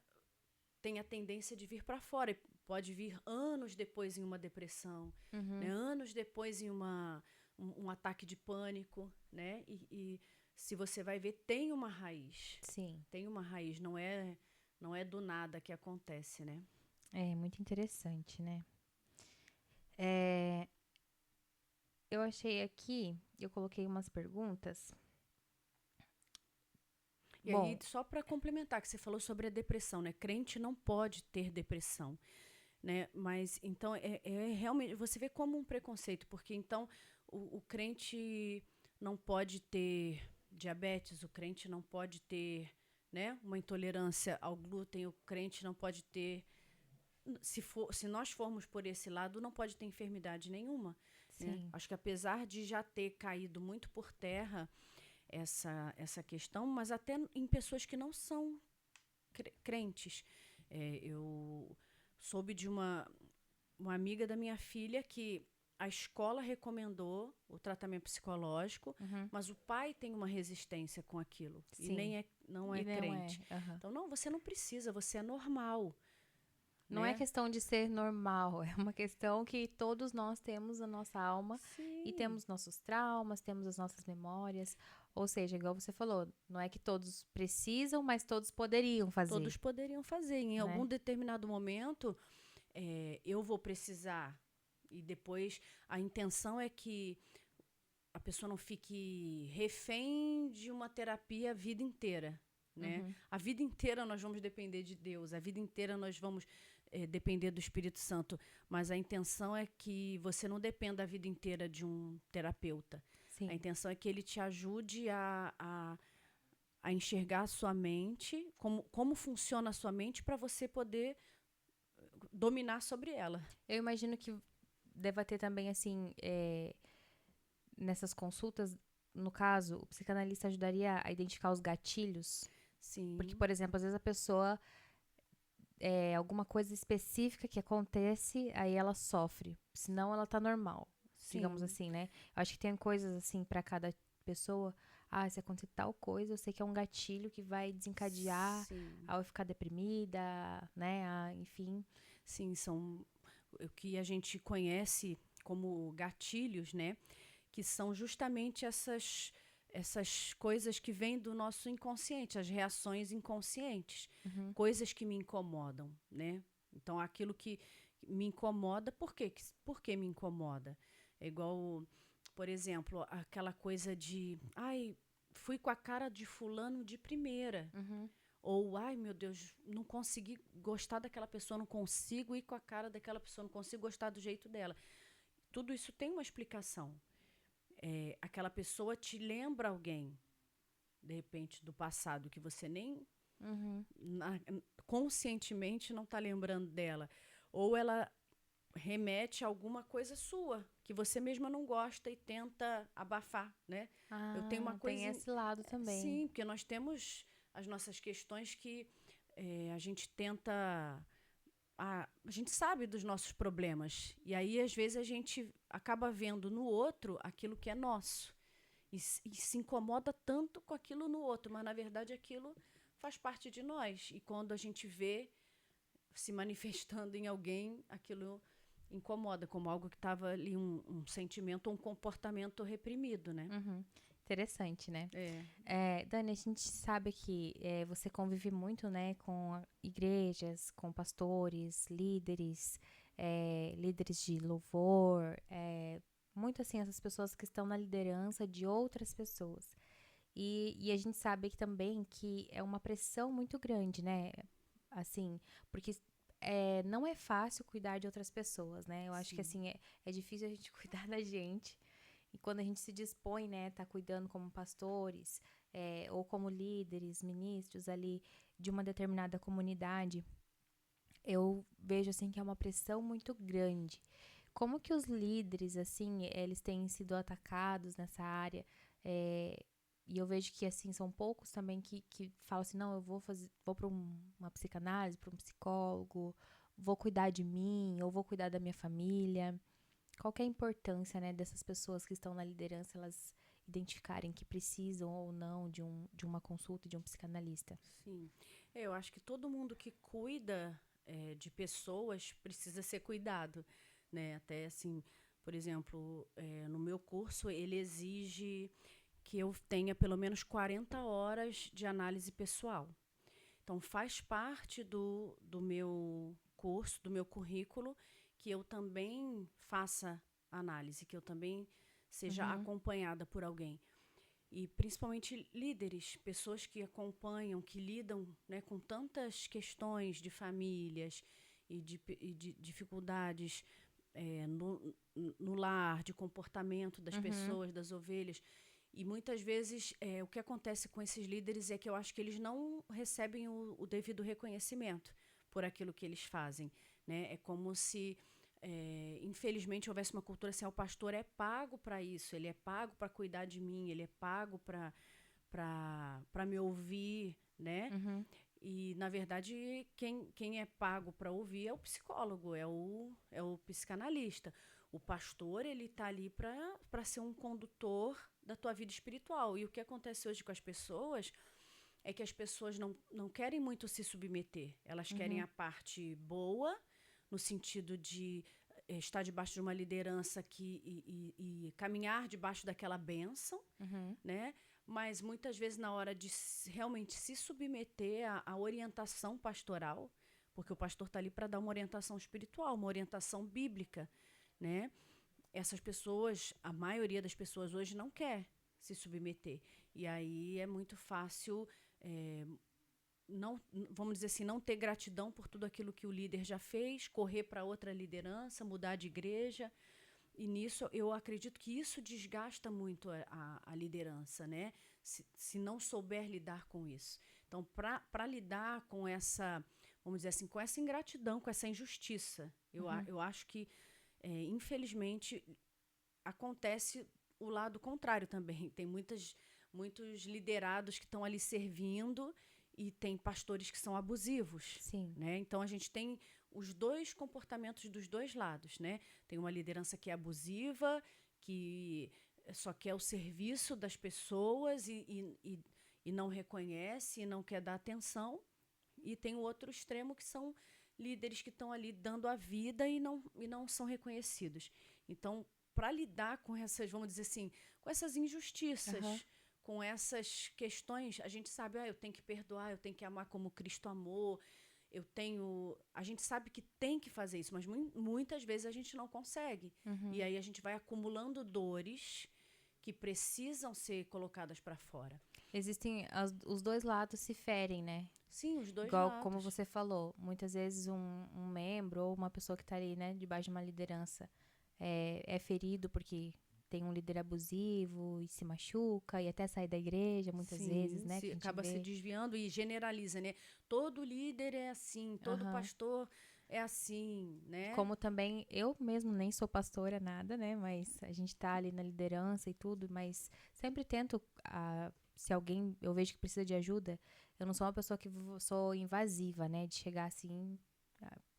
tem a tendência de vir para fora. Pode vir anos depois em uma depressão, né? Anos depois em um ataque de pânico, né? E se você vai ver, tem uma raiz. Sim. Tem uma raiz, não é do nada que acontece, né? É muito interessante, né? Eu achei aqui, eu coloquei umas perguntas. E aí, só para complementar, que você falou sobre a depressão, né? Crente não pode ter depressão, né? Mas, então, realmente, você vê como um preconceito, porque, então, o crente não pode ter diabetes, o crente não pode ter, né, uma intolerância ao glúten, o crente não pode ter, se nós formos por esse lado, não pode ter enfermidade nenhuma. Né? Acho que apesar de já ter caído muito por terra essa questão, mas até em pessoas que não são crentes. Eu soube de uma amiga da minha filha que a escola recomendou o tratamento psicológico, mas o pai tem uma resistência com aquilo. Sim. E não é crente. Então, não, você não precisa, você é normal. Não é questão de ser normal, é uma questão que todos nós temos a nossa alma. Sim. E temos nossos traumas, temos as nossas memórias. Ou seja, igual você falou, não é que todos precisam, mas todos poderiam fazer. Todos poderiam fazer. Em algum determinado momento, eu vou precisar. E depois, a intenção é que a pessoa não fique refém de uma terapia a vida inteira. Né? A vida inteira nós vamos depender de Deus, a vida inteira nós vamos depender do Espírito Santo, mas a intenção é que você não dependa a vida inteira de um terapeuta. Sim. A intenção é que ele te ajude a enxergar a sua mente, como funciona a sua mente, para você poder dominar sobre ela. Eu imagino que deva ter também, assim, nessas consultas, no caso, o psicanalista ajudaria a identificar os gatilhos. Sim. Porque, por exemplo, às vezes a pessoa, alguma coisa específica que acontece, aí ela sofre. Senão ela tá normal, sim, digamos assim, né? Eu acho que tem coisas, assim, pra cada pessoa. Se acontecer tal coisa, eu sei que é um gatilho que vai desencadear ao ficar deprimida, né? Enfim. Sim, são o que a gente conhece como gatilhos, né? Que são justamente essas coisas que vêm do nosso inconsciente, as reações inconscientes, coisas que me incomodam, né? Então, aquilo que me incomoda, por que me incomoda? É igual, por exemplo, aquela coisa de, fui com a cara de fulano de primeira. Ou, meu Deus, não consegui gostar daquela pessoa, não consigo ir com a cara daquela pessoa, não consigo gostar do jeito dela. Tudo isso tem uma explicação. Aquela pessoa te lembra alguém, de repente, do passado, que você nem conscientemente não está lembrando dela. Ou ela remete a alguma coisa sua, que você mesma não gosta e tenta abafar, né? Eu tenho uma coisa... Tem esse lado também. Sim, porque nós temos as nossas questões que a gente tenta... A gente sabe dos nossos problemas. E aí, às vezes, a gente acaba vendo no outro aquilo que é nosso. e se incomoda tanto com aquilo no outro, mas na verdade aquilo faz parte de nós. E quando a gente vê se manifestando em alguém, aquilo incomoda, como algo que estava ali, um sentimento, um comportamento reprimido, né? Uhum. Interessante, né? É. Dani, a gente sabe que você convive muito, né, com igrejas, com pastores, líderes, líderes de louvor, muito assim, essas pessoas que estão na liderança de outras pessoas. E a gente sabe que também que é uma pressão muito grande, né? Assim, porque não é fácil cuidar de outras pessoas, né? Eu acho que Sim. assim, é difícil a gente cuidar da gente. E quando a gente se dispõe, né, tá cuidando como pastores, ou como líderes, ministros ali de uma determinada comunidade, eu vejo assim que é uma pressão muito grande. Como que os líderes, assim, eles têm sido atacados nessa área? É, e eu vejo que, assim, são poucos também que falam assim, não, eu vou para uma psicanálise, para um psicólogo, vou cuidar de mim, ou vou cuidar da minha família. Qual que é a importância, né, dessas pessoas que estão na liderança, elas identificarem que precisam ou não de uma consulta de um psicanalista? Sim. Eu acho que todo mundo que cuida de pessoas precisa ser cuidado, né? Até assim, por exemplo, no meu curso ele exige que eu tenha pelo menos 40 horas de análise pessoal. Então faz parte do meu curso, do meu currículo, que eu também faça análise, que eu também seja Uhum, acompanhada por alguém. E principalmente líderes, pessoas que acompanham, que lidam, né, com tantas questões de famílias e de dificuldades no lar, de comportamento das uhum, pessoas, das ovelhas. E muitas vezes o que acontece com esses líderes é que eu acho que eles não recebem o devido reconhecimento por aquilo que eles fazem, né? É como se infelizmente houvesse uma cultura assim, o pastor é pago para isso, ele é pago para cuidar de mim, ele é pago para me ouvir, né? uhum, E, na verdade, quem é pago para ouvir é o psicólogo, é o psicanalista. O pastor, ele está ali para ser um condutor da tua vida espiritual. E o que acontece hoje com as pessoas é que as pessoas não querem muito se submeter. Elas querem uhum, a parte boa, no sentido de estar debaixo de uma liderança e caminhar debaixo daquela bênção, uhum. né? Mas muitas vezes na hora de realmente se submeter à orientação pastoral, porque o pastor está ali para dar uma orientação espiritual, uma orientação bíblica, né? Essas pessoas, a maioria das pessoas hoje não quer se submeter. E aí é muito fácil, não, vamos dizer assim, não ter gratidão por tudo aquilo que o líder já fez, correr para outra liderança, mudar de igreja. E nisso, eu acredito que isso desgasta muito a liderança, né? Se não souber lidar com isso. Então, para lidar com essa, vamos dizer assim, com essa ingratidão, com essa injustiça, Uhum. eu acho que, infelizmente, acontece o lado contrário também. Tem muitos liderados que estão ali servindo e tem pastores que são abusivos, Sim. né? Então a gente tem os dois comportamentos dos dois lados, né? Tem uma liderança que é abusiva, que só quer o serviço das pessoas e não reconhece e não quer dar atenção. E tem o outro extremo que são líderes que estão ali dando a vida e não são reconhecidos. Então, para lidar com essas, vamos dizer assim, com essas Aham. injustiças, com essas questões, a gente sabe, eu tenho que perdoar, eu tenho que amar como Cristo amou, a gente sabe que tem que fazer isso, mas muitas vezes a gente não consegue. E Uhum. aí a gente vai acumulando dores que precisam ser colocadas para fora. Existem os dois lados se ferem, né? Sim, os dois Igual como lados. você falou, muitas vezes um membro ou uma pessoa que tá ali, né, debaixo de uma liderança é ferido porque tem um líder abusivo e se machuca e até sai da igreja, muitas vezes, Sim, né, que a gente acaba se vê. desviando e generaliza, né? Todo líder é assim, todo Aham. pastor é assim, né? Como também eu mesmo nem sou pastora nada, né, mas a gente tá ali na liderança e tudo, mas sempre tento se alguém eu vejo que precisa de ajuda, eu não sou uma pessoa que sou invasiva, né, de chegar assim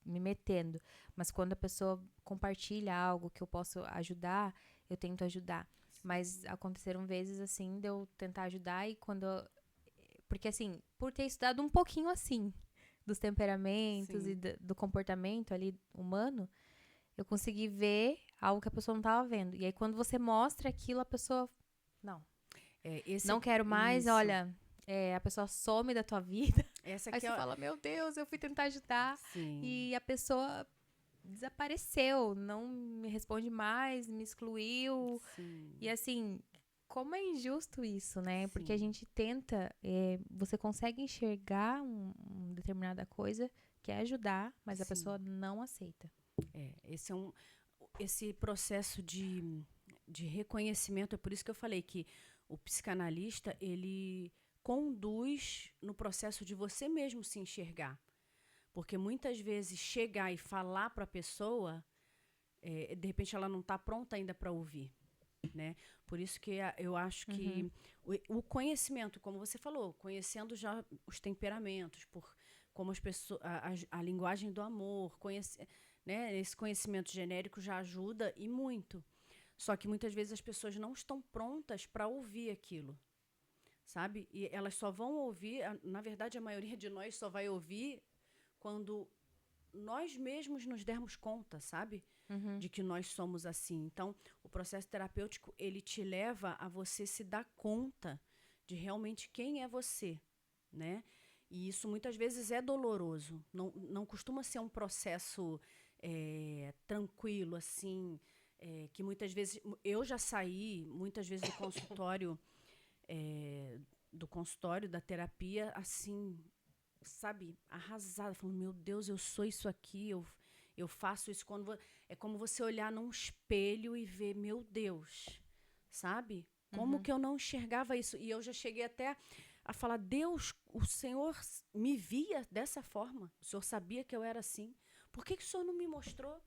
me metendo, mas quando a pessoa compartilha algo que eu posso ajudar, eu tento ajudar. Mas aconteceram vezes, assim, de eu tentar ajudar e porque, assim, por ter estudado um pouquinho, assim, dos temperamentos Sim. e do comportamento ali humano, eu consegui ver algo que a pessoa não tava vendo. E aí, quando você mostra aquilo, a pessoa... Não, Esse não quero mais, isso. olha... a pessoa some da tua vida. Essa Aí aqui você é. fala, meu Deus, eu fui tentar ajudar. Sim, E a pessoa desapareceu, não me responde mais, me excluiu. E sim, assim, como é injusto isso, né? Porque a sim, gente tenta, você consegue enxergar determinada coisa, quer ajudar, mas a sim. pessoa não aceita. Esse processo de reconhecimento, é por isso que eu falei que o psicanalista, ele conduz no processo de você mesmo se enxergar. Porque muitas vezes chegar e falar para a pessoa, de repente ela não está pronta ainda para ouvir. Né? Por isso que eu acho Uhum, que o conhecimento, como você falou, conhecendo já os temperamentos, por como as pessoas, a linguagem do amor, né? Esse conhecimento genérico já ajuda e muito. Só que muitas vezes as pessoas não estão prontas para ouvir aquilo, sabe? E elas só vão ouvir, na verdade, a maioria de nós só vai ouvir quando nós mesmos nos dermos conta, sabe? uhum, De que nós somos assim. Então, o processo terapêutico, ele te leva a você se dar conta de realmente quem é você, né? E isso muitas vezes é doloroso. Não costuma ser um processo tranquilo, assim, que muitas vezes... Eu já saí, muitas vezes, do consultório, da terapia, assim, sabe, arrasada, falando, meu Deus, eu sou isso aqui, eu faço isso. É como você olhar num espelho e ver, meu Deus, sabe? Como uhum. que eu não enxergava isso? E eu já cheguei até a falar, Deus, o Senhor me via dessa forma. O Senhor sabia que eu era assim. Por que o Senhor não me mostrou?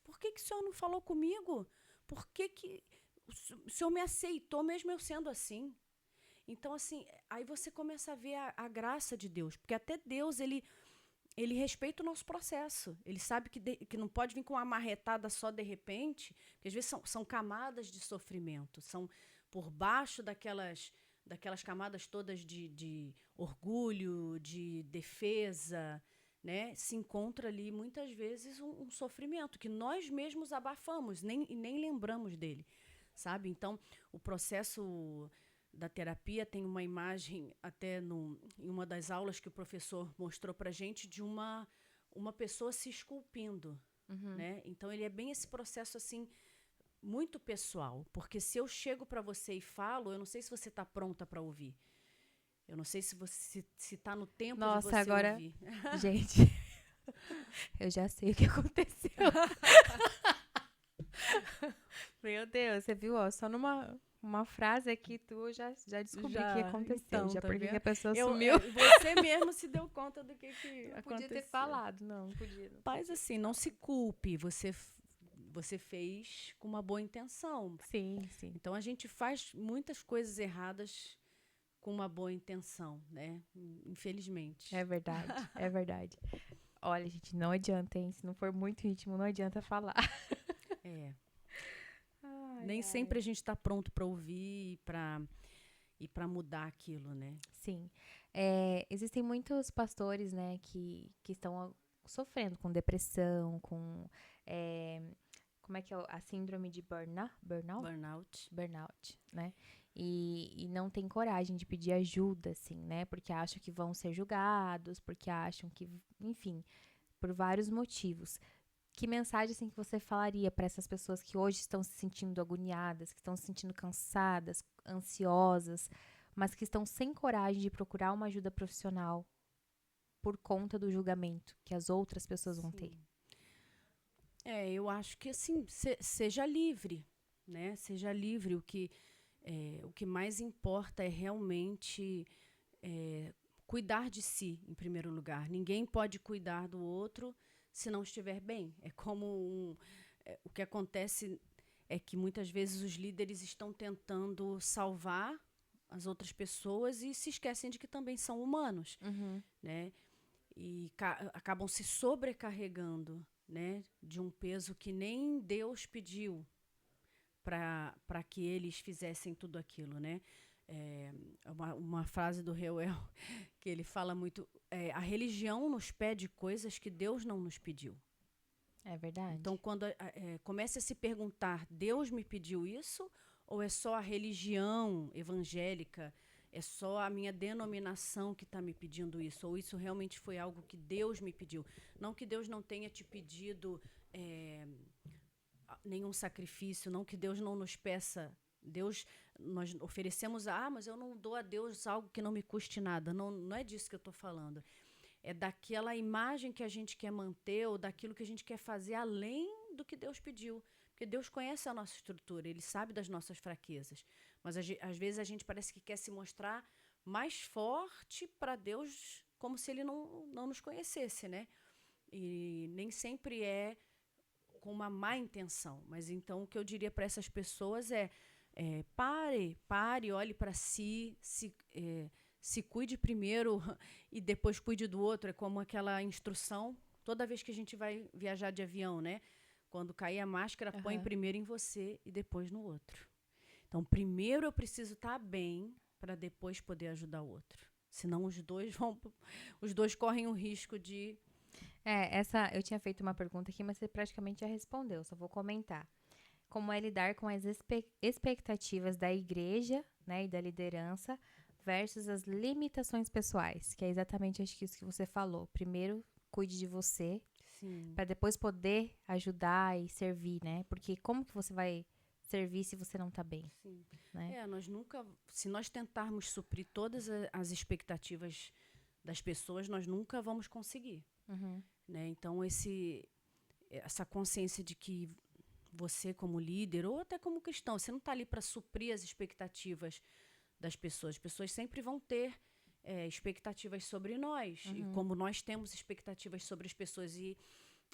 Por que o Senhor não falou comigo? Por que o Senhor me aceitou mesmo eu sendo assim? Então, assim, aí você começa a ver a graça de Deus, porque até Deus, ele respeita o nosso processo. Ele sabe que não pode vir com uma marretada só de repente, porque às vezes são camadas de sofrimento, são por baixo daquelas camadas todas de orgulho, de defesa, né? Se encontra ali, muitas vezes, um sofrimento que nós mesmos abafamos e nem lembramos dele, sabe? Então, o processo da terapia tem uma imagem até em uma das aulas que o professor mostrou para gente de uma pessoa se esculpindo, Uhum. né? Então ele é bem esse processo assim muito pessoal, porque se eu chego para você e falo, eu não sei se você está pronta para ouvir. Eu não sei se você se está no tempo de Nossa, você agora, ouvir. gente, eu já sei o que aconteceu. Meu Deus, você viu, ó, só numa uma frase aqui, já descobri o que Já, aconteceu, então, já tá porque que vendo? a pessoa sumiu. Você mesmo se deu conta do que Não podia ter aconteceu. falado, não podia, não Mas podia assim, ter não se falado. culpe, você fez com uma boa intenção. Sim, sim. Então a gente faz muitas coisas erradas com uma boa intenção, né? É Infelizmente. verdade, é verdade. Olha, gente, não adianta, hein? Se não for muito íntimo, não adianta falar. É. Ai, Nem sempre ai. a gente está pronto para ouvir e para mudar aquilo, né? Sim. Existem muitos pastores, né, que estão sofrendo com depressão, com. é, como é que é a síndrome de burnout? Burnout. Burnout, né? E não tem coragem de pedir ajuda, assim, né? Porque acham que vão ser julgados, porque acham que, enfim, por vários motivos. Que mensagem assim que você falaria para essas pessoas que hoje estão se sentindo agoniadas, que estão se sentindo cansadas, ansiosas, mas que estão sem coragem de procurar uma ajuda profissional por conta do julgamento que as outras pessoas vão ter? Sim. Eu acho que assim, seja livre, né? Seja livre. O que mais importa é realmente cuidar de si, em primeiro lugar. Ninguém pode cuidar do outro se não estiver bem. O que acontece é que muitas vezes os líderes estão tentando salvar as outras pessoas e se esquecem de que também são humanos, Uhum. né? E acabam se sobrecarregando, né? De um peso que nem Deus pediu para que eles fizessem tudo aquilo, né? Uma frase do Reuel que ele fala muito, a religião nos pede coisas que Deus não nos pediu. É verdade. Então, quando comece a se perguntar, Deus me pediu isso? Ou é só a religião evangélica, é só a minha denominação que está me pedindo isso? Ou isso realmente foi algo que Deus me pediu? Não que Deus não tenha te pedido nenhum sacrifício, não que Deus não nos peça. Nós oferecemos, mas eu não dou a Deus algo que não me custe nada. Não, não é disso que eu estou falando. É daquela imagem que a gente quer manter ou daquilo que a gente quer fazer além do que Deus pediu. Porque Deus conhece a nossa estrutura, Ele sabe das nossas fraquezas. Mas às vezes a gente parece que quer se mostrar mais forte para Deus, como se Ele não nos conhecesse, né? E nem sempre é com uma má intenção. Mas então o que eu diria para essas pessoas pare, olhe para si, se cuide primeiro e depois cuide do outro. É como aquela instrução, toda vez que a gente vai viajar de avião, né? Quando cair a máscara, põe primeiro em você e depois no outro. Então, primeiro eu preciso estar bem para depois poder ajudar o outro. Senão os dois correm o risco de... Eu tinha feito uma pergunta aqui, mas você praticamente já respondeu, só vou comentar. Como é lidar com as expectativas da igreja, né, e da liderança versus as limitações pessoais, que é exatamente acho que isso que você falou. Primeiro, cuide de você, para depois poder ajudar e servir, né? Porque como que você vai servir se você não está bem? Sim. Né? Se nós tentarmos suprir todas as expectativas das pessoas, nós nunca vamos conseguir. Né? Então, essa consciência de que você como líder, ou até como cristão, você não está ali para suprir as expectativas das pessoas. As pessoas sempre vão ter expectativas sobre nós, e como nós temos expectativas sobre as pessoas. E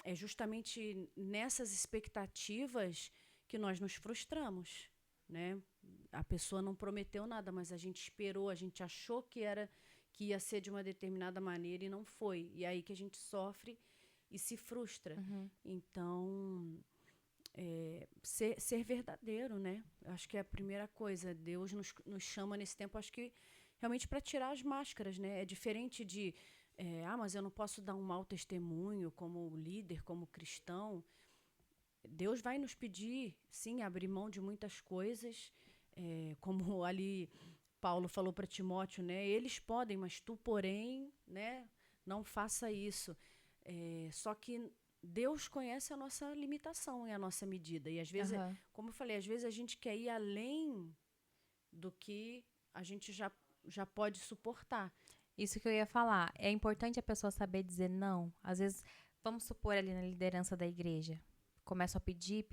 é justamente nessas expectativas que nós nos frustramos, né? A pessoa não prometeu nada, mas a gente esperou, a gente achou que ia ser de uma determinada maneira e não foi. E é aí que a gente sofre e se frustra. Então, ser verdadeiro, né? Acho que é a primeira coisa. Deus nos chama nesse tempo, acho que realmente para tirar as máscaras, né? É diferente de, mas eu não posso dar um mau testemunho como líder, como cristão. Deus vai nos pedir, sim, abrir mão de muitas coisas, como ali Paulo falou para Timóteo, né? Eles podem, mas tu, porém, né? Não faça isso. Só que Deus conhece a nossa limitação e a nossa medida. E às vezes, como eu falei, às vezes a gente quer ir além do que a gente já pode suportar. Isso que eu ia falar. É importante a pessoa saber dizer não. Às vezes, vamos supor ali na liderança da igreja. Começam a pedir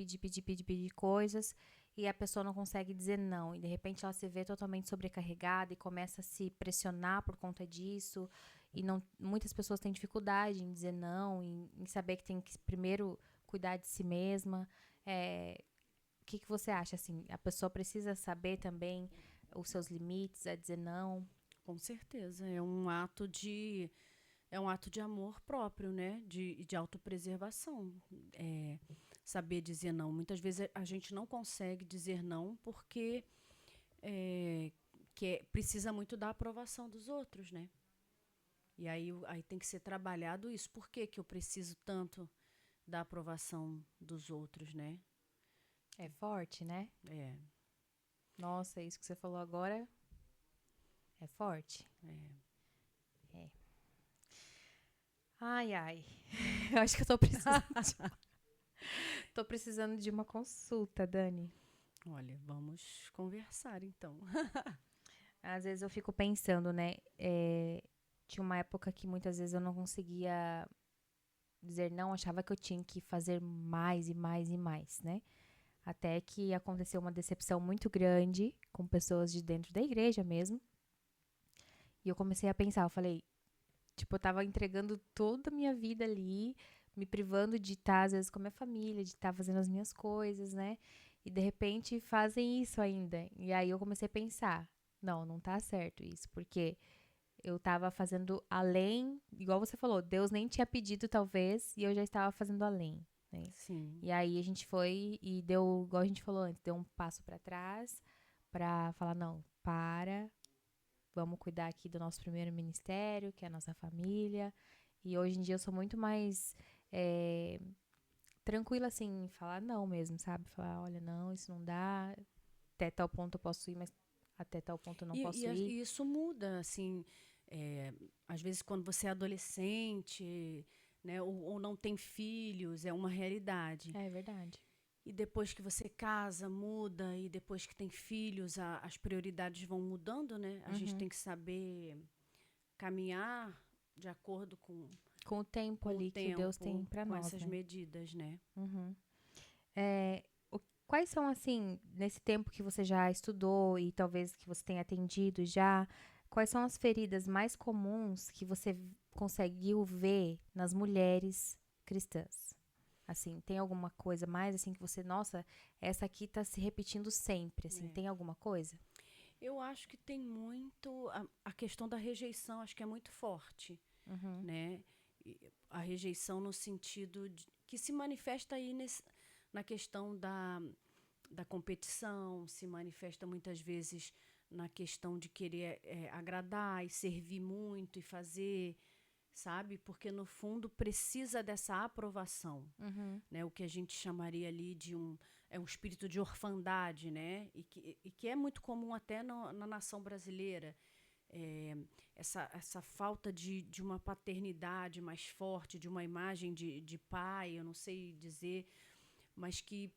coisas e a pessoa não consegue dizer não. E de repente ela se vê totalmente sobrecarregada e começa a se pressionar por conta disso. E muitas pessoas têm dificuldade em dizer não, em saber que tem que primeiro cuidar de si mesma. O que você acha? Assim, a pessoa precisa saber também os seus limites, a dizer não? Com certeza. É um ato de amor próprio, né? De autopreservação. Saber dizer não. Muitas vezes a gente não consegue dizer não porque precisa muito da aprovação dos outros, né? E aí tem que ser trabalhado isso. Por que eu preciso tanto da aprovação dos outros, né? É forte, né? Nossa, isso que você falou agora é forte. Ai. Eu acho que eu tô precisando de uma consulta, Dani. Olha, vamos conversar, então. Às vezes eu fico pensando, né? Tinha uma época que muitas vezes eu não conseguia dizer não, achava que eu tinha que fazer mais e mais e mais, né? Até que aconteceu uma decepção muito grande com pessoas de dentro da igreja mesmo. E eu comecei a pensar, eu falei, eu tava entregando toda a minha vida ali, me privando de estar, às vezes, com a minha família, de estar fazendo as minhas coisas, né? E, de repente, fazem isso ainda. E aí eu comecei a pensar, não tá certo isso, porque eu tava fazendo além, igual você falou, Deus nem tinha pedido, talvez, e eu já estava fazendo além. né? Sim. E aí a gente foi e deu, igual a gente falou antes, deu um passo pra trás pra falar, não, vamos cuidar aqui do nosso primeiro ministério, que é a nossa família. E hoje em dia eu sou muito mais tranquila, assim, em falar não mesmo, sabe? Falar, olha, não, isso não dá, até tal ponto eu posso ir, mas até tal ponto eu não posso ir. E isso muda, assim, às vezes quando você é adolescente, né, ou não tem filhos, é uma realidade. É verdade. E depois que você casa, muda, e depois que tem filhos, as prioridades vão mudando, né? A gente Uhum. tem que saber caminhar de acordo Com o tempo com o ali que o Deus tem tempo, pra com nós, essas né? medidas, né? Uhum. É, quais são, assim, nesse tempo que você já estudou e talvez que você tenha atendido já, quais são as feridas mais comuns que você conseguiu ver nas mulheres cristãs? Assim, tem alguma coisa mais, assim, que você, nossa, essa aqui tá se repetindo sempre, assim, É. tem alguma coisa? Eu acho que tem muito a questão da rejeição, acho que é muito forte, Uhum, né? A rejeição no sentido que se manifesta aí na questão da competição, se manifesta muitas vezes na questão de querer agradar e servir muito e fazer, sabe? Porque no fundo precisa dessa aprovação, uhum, né? O que a gente chamaria ali de um espírito de orfandade, né? E que é muito comum até na nação brasileira. É, essa falta de uma paternidade mais forte, de uma imagem de pai, eu não sei dizer, mas que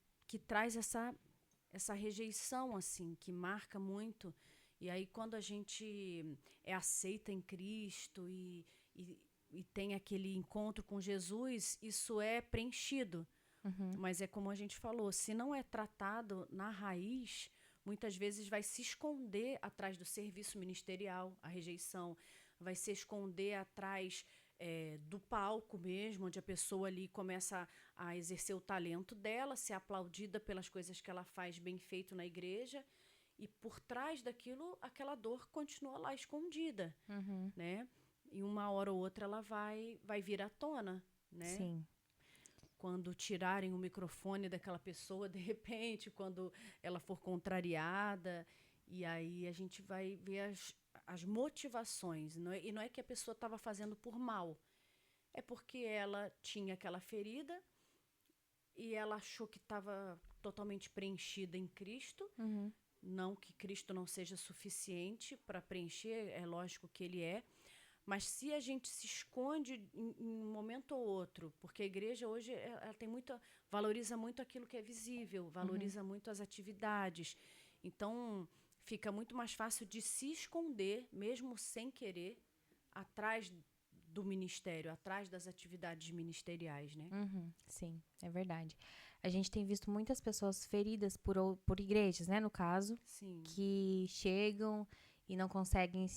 traz essa rejeição, assim, que marca muito. E aí, quando a gente é aceita em Cristo e tem aquele encontro com Jesus, isso é preenchido. uhum, Mas é como a gente falou, se não é tratado na raiz, muitas vezes vai se esconder atrás do serviço ministerial, a rejeição, vai se esconder atrás do palco mesmo, onde a pessoa ali começa a exercer o talento dela, ser aplaudida pelas coisas que ela faz bem feito na igreja, e por trás daquilo, aquela dor continua lá escondida, uhum. né? E uma hora ou outra ela vai vir à tona, né? Sim. Quando tirarem o microfone daquela pessoa, de repente, quando ela for contrariada, e aí a gente vai ver as motivações. E não é que a pessoa estava fazendo por mal, é porque ela tinha aquela ferida e ela achou que estava totalmente preenchida em Cristo. Uhum, Não que Cristo não seja suficiente para preencher, é lógico que ele é, mas se a gente se esconde em um momento ou outro, porque a igreja hoje ela tem valoriza muito aquilo que é visível, uhum. valoriza muito as atividades. Então, fica muito mais fácil de se esconder, mesmo sem querer, atrás do ministério, atrás das atividades ministeriais, né? Uhum, sim, é verdade. A gente tem visto muitas pessoas feridas por igrejas, né, no caso, Sim, que chegam e não conseguem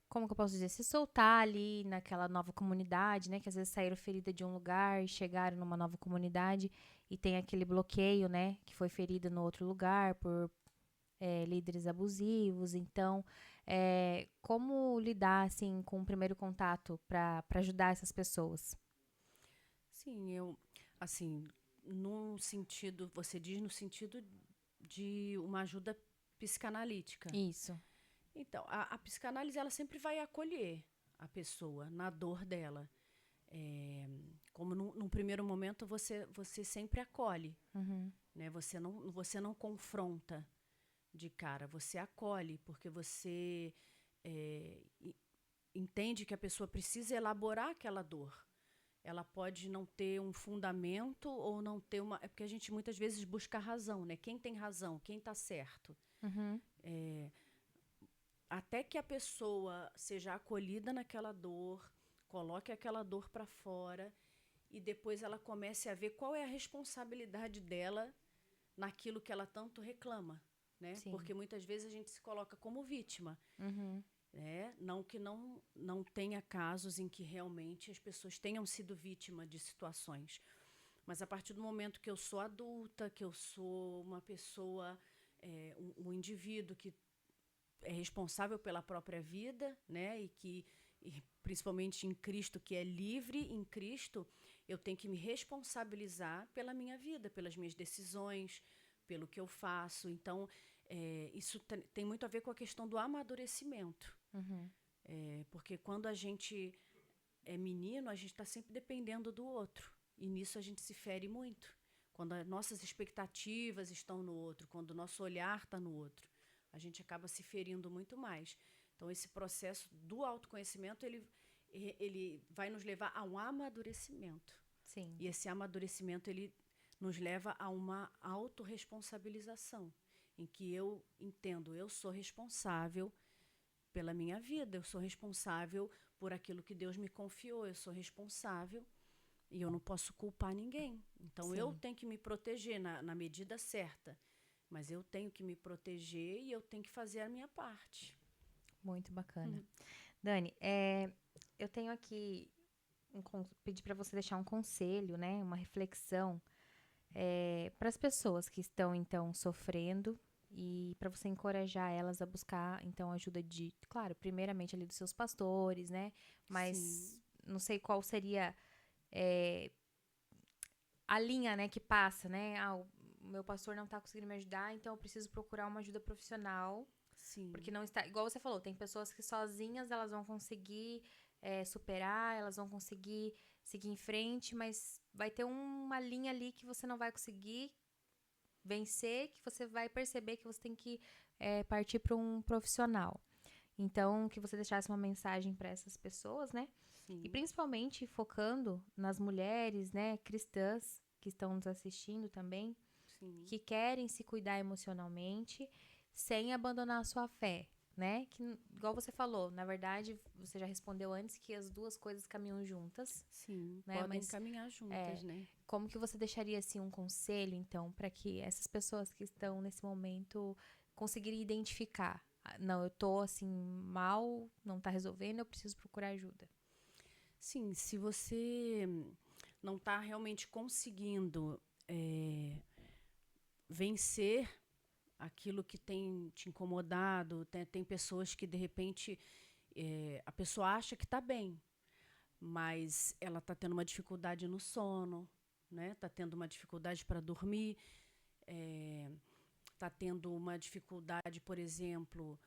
como que eu posso dizer, se soltar ali naquela nova comunidade, né, que às vezes saíram ferida de um lugar e chegaram numa nova comunidade e tem aquele bloqueio, né, que foi ferida no outro lugar por líderes abusivos. Então, como lidar, assim, com o primeiro contato para ajudar essas pessoas? sim, assim, no sentido, você diz no sentido de uma ajuda psicanalítica. Isso. Então, a psicanálise ela sempre vai acolher a pessoa na dor dela. É, como num primeiro momento você sempre acolhe, Uhum. né? Você não confronta de cara, você acolhe, porque você entende que a pessoa precisa elaborar aquela dor. Ela pode não ter um fundamento ou não ter uma. É porque a gente muitas vezes busca a razão, né? Quem tem razão, quem está certo. Uhum. Até que a pessoa seja acolhida naquela dor, coloque aquela dor para fora e depois ela comece a ver qual é a responsabilidade dela naquilo que ela tanto reclama, né? Sim. Porque muitas vezes a gente se coloca como vítima, Uhum. né? Não que não tenha casos em que realmente as pessoas tenham sido vítima de situações, mas a partir do momento que eu sou adulta, que eu sou uma pessoa, um indivíduo que é responsável pela própria vida, né? E principalmente em Cristo, que é livre em Cristo, eu tenho que me responsabilizar pela minha vida, pelas minhas decisões, pelo que eu faço. Então, isso tem muito a ver com a questão do amadurecimento. Uhum. Porque quando a gente é menino, a gente está sempre dependendo do outro. E nisso a gente se fere muito. Quando as nossas expectativas estão no outro, quando o nosso olhar está no outro, a gente acaba se ferindo muito mais. Então, esse processo do autoconhecimento, ele vai nos levar a um amadurecimento. Sim. E esse amadurecimento, ele nos leva a uma autorresponsabilização, em que eu entendo, eu sou responsável pela minha vida, eu sou responsável por aquilo que Deus me confiou, eu sou responsável e eu não posso culpar ninguém. Então, Sim. eu tenho que me proteger na medida certa, mas eu tenho que me proteger e eu tenho que fazer a minha parte. Muito bacana. Dani, eu tenho aqui pedir para você deixar um conselho, né, uma reflexão para as pessoas que estão então sofrendo e para você encorajar elas a buscar então ajuda claro, primeiramente ali dos seus pastores, né? Mas Sim. não sei qual seria a linha, né, que passa, né? O meu pastor não está conseguindo me ajudar, então eu preciso procurar uma ajuda profissional. Sim. Porque não está, igual você falou, tem pessoas que sozinhas elas vão conseguir superar, elas vão conseguir seguir em frente, mas vai ter uma linha ali que você não vai conseguir vencer, que você vai perceber que você tem que partir para um profissional. Então, que você deixasse uma mensagem para essas pessoas, né? Sim. E principalmente focando nas mulheres, né, cristãs que estão nos assistindo também, Sim. que querem se cuidar emocionalmente sem abandonar a sua fé, né? Que, igual você falou, na verdade, você já respondeu antes que as duas coisas caminham juntas. Sim, né? podem Mas caminhar juntas, né? como que você deixaria, assim, um conselho, então, para que essas pessoas que estão nesse momento conseguirem identificar? Não, eu tô, assim, mal, não tá resolvendo, eu preciso procurar ajuda. Sim, se você não está realmente conseguindo vencer aquilo que tem te incomodado, tem pessoas que, de repente, a pessoa acha que está bem, mas ela está tendo uma dificuldade no sono, né? Está tendo uma dificuldade para dormir, está tendo uma dificuldade, por exemplo,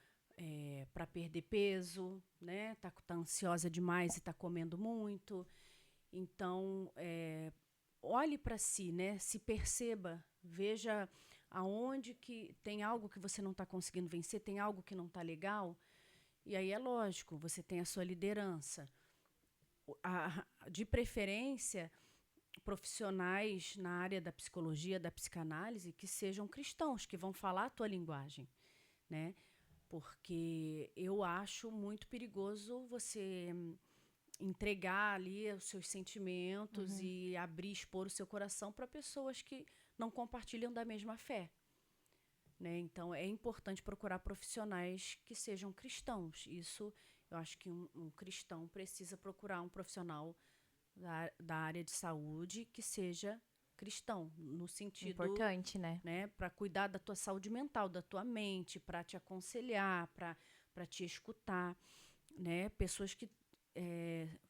para perder peso, né? Está ansiosa demais e está comendo muito. Então, olhe para si, né? Se perceba, veja aonde que tem algo que você não está conseguindo vencer, tem algo que não está legal. E aí é lógico, você tem a sua liderança. De preferência, profissionais na área da psicologia, da psicanálise, que sejam cristãos, que vão falar a tua linguagem, né? Porque eu acho muito perigoso você entregar ali os seus sentimentos e abrir, expor o seu coração para pessoas que não compartilham da mesma fé, né? Então, é importante procurar profissionais que sejam cristãos. Isso, eu acho que um cristão precisa procurar um profissional da área de saúde que seja cristão, no sentido... Importante, né? Para cuidar da tua saúde mental, da tua mente, para te aconselhar, para te escutar, né? Pessoas que,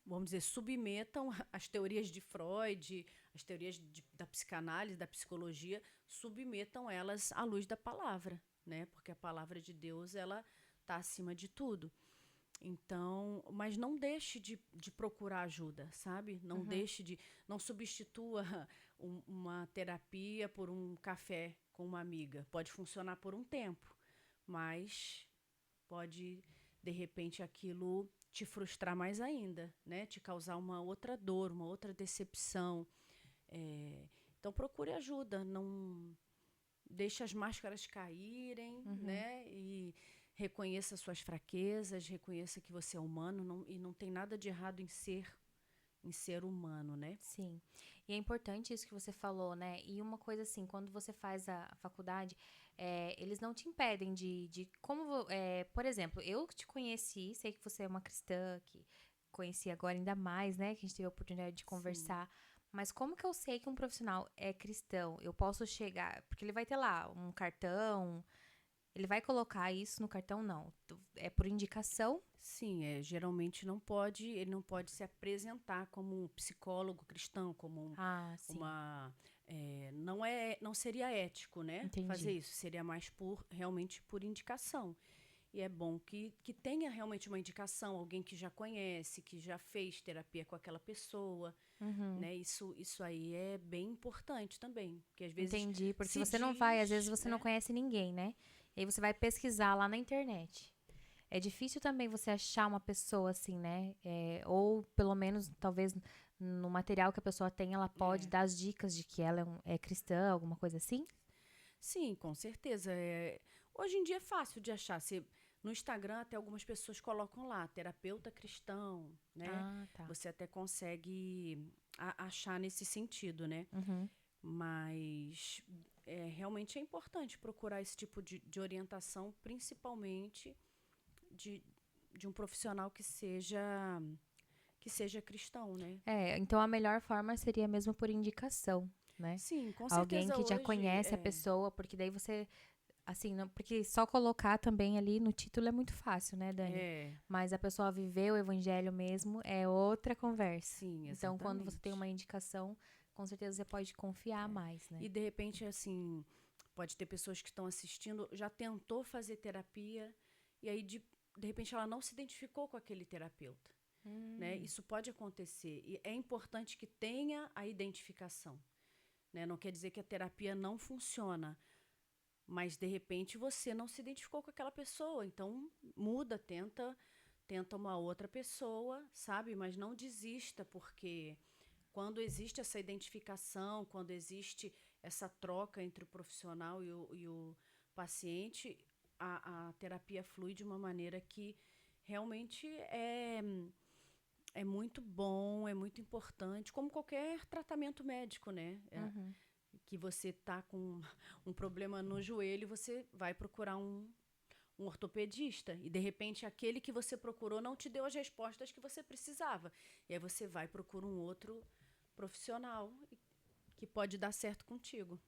vamos dizer, submetam as teorias de Freud, as teorias da psicanálise, da psicologia, submetam elas à luz da palavra, né? Porque a palavra de Deus, ela está acima de tudo. Então, mas não deixe de procurar ajuda, sabe? Não substitua uma terapia por um café com uma amiga. Pode funcionar por um tempo, mas pode, de repente, aquilo te frustrar mais ainda, né? Te causar uma outra dor, uma outra decepção. Então, procure ajuda, não deixe as máscaras caírem, né? E reconheça suas fraquezas, reconheça que você é humano e não tem nada de errado em ser humano, né? Sim. E é importante isso que você falou, né? E uma coisa assim, quando você faz a faculdade, eles não te impedem de como... por exemplo, eu te conheci, sei que você é uma cristã, que conheci agora ainda mais, né? Que a gente teve a oportunidade de conversar. Mas como que eu sei que um profissional é cristão? Eu posso chegar... Porque ele vai ter lá um cartão... Ele vai colocar isso no cartão? Não. É por indicação? Sim, geralmente ele não pode se apresentar como um psicólogo cristão, como Sim. não seria ético, né? Fazer Entendi. isso, seria mais realmente por indicação. E é bom que tenha realmente uma indicação, alguém que já conhece, que já fez terapia com aquela pessoa, Uhum. né? Isso aí é bem importante também, porque às vezes Entendi. Porque se você não vai, às vezes diz, você não né? conhece ninguém, né? E aí você vai pesquisar lá na internet. É difícil também você achar uma pessoa assim, né? Ou pelo menos, talvez, no material que a pessoa tem, ela pode É. dar as dicas de que ela é cristã, alguma coisa assim? Sim, com certeza. Hoje em dia é fácil de achar. No Instagram, até algumas pessoas colocam lá, terapeuta cristão, né? Ah, tá. Você até consegue achar nesse sentido, né? Uhum. Mas realmente é importante procurar esse tipo de orientação, principalmente de, de um profissional que seja cristão, né? Então a melhor forma seria mesmo por indicação, né? Sim, com Alguém certeza que já hoje conhece a pessoa, porque daí você, assim, não, porque só colocar também ali no título é muito fácil, né, Dani? é. Mas a pessoa viver o evangelho mesmo é outra conversa. Sim, Então, quando você tem exatamente. uma indicação, com certeza você pode confiar mais, né? E de repente, assim, pode ter pessoas que estão assistindo, já tentou fazer terapia, e aí de repente ela não se identificou com aquele terapeuta. Né? Hum, Isso pode acontecer. E é importante que tenha a identificação. Né? Não quer dizer que a terapia não funciona, mas de repente você não se identificou com aquela pessoa. Então muda, tenta uma outra pessoa, sabe? Mas não desista, porque quando existe essa identificação, quando existe essa troca entre o profissional e o paciente, a terapia flui de uma maneira que realmente é muito bom, é muito importante, como qualquer tratamento médico, né? uhum. Que você tá com um problema no joelho, você vai procurar um ortopedista e de repente aquele que você procurou não te deu as respostas que você precisava. E aí você vai procurar um outro profissional que pode dar certo contigo.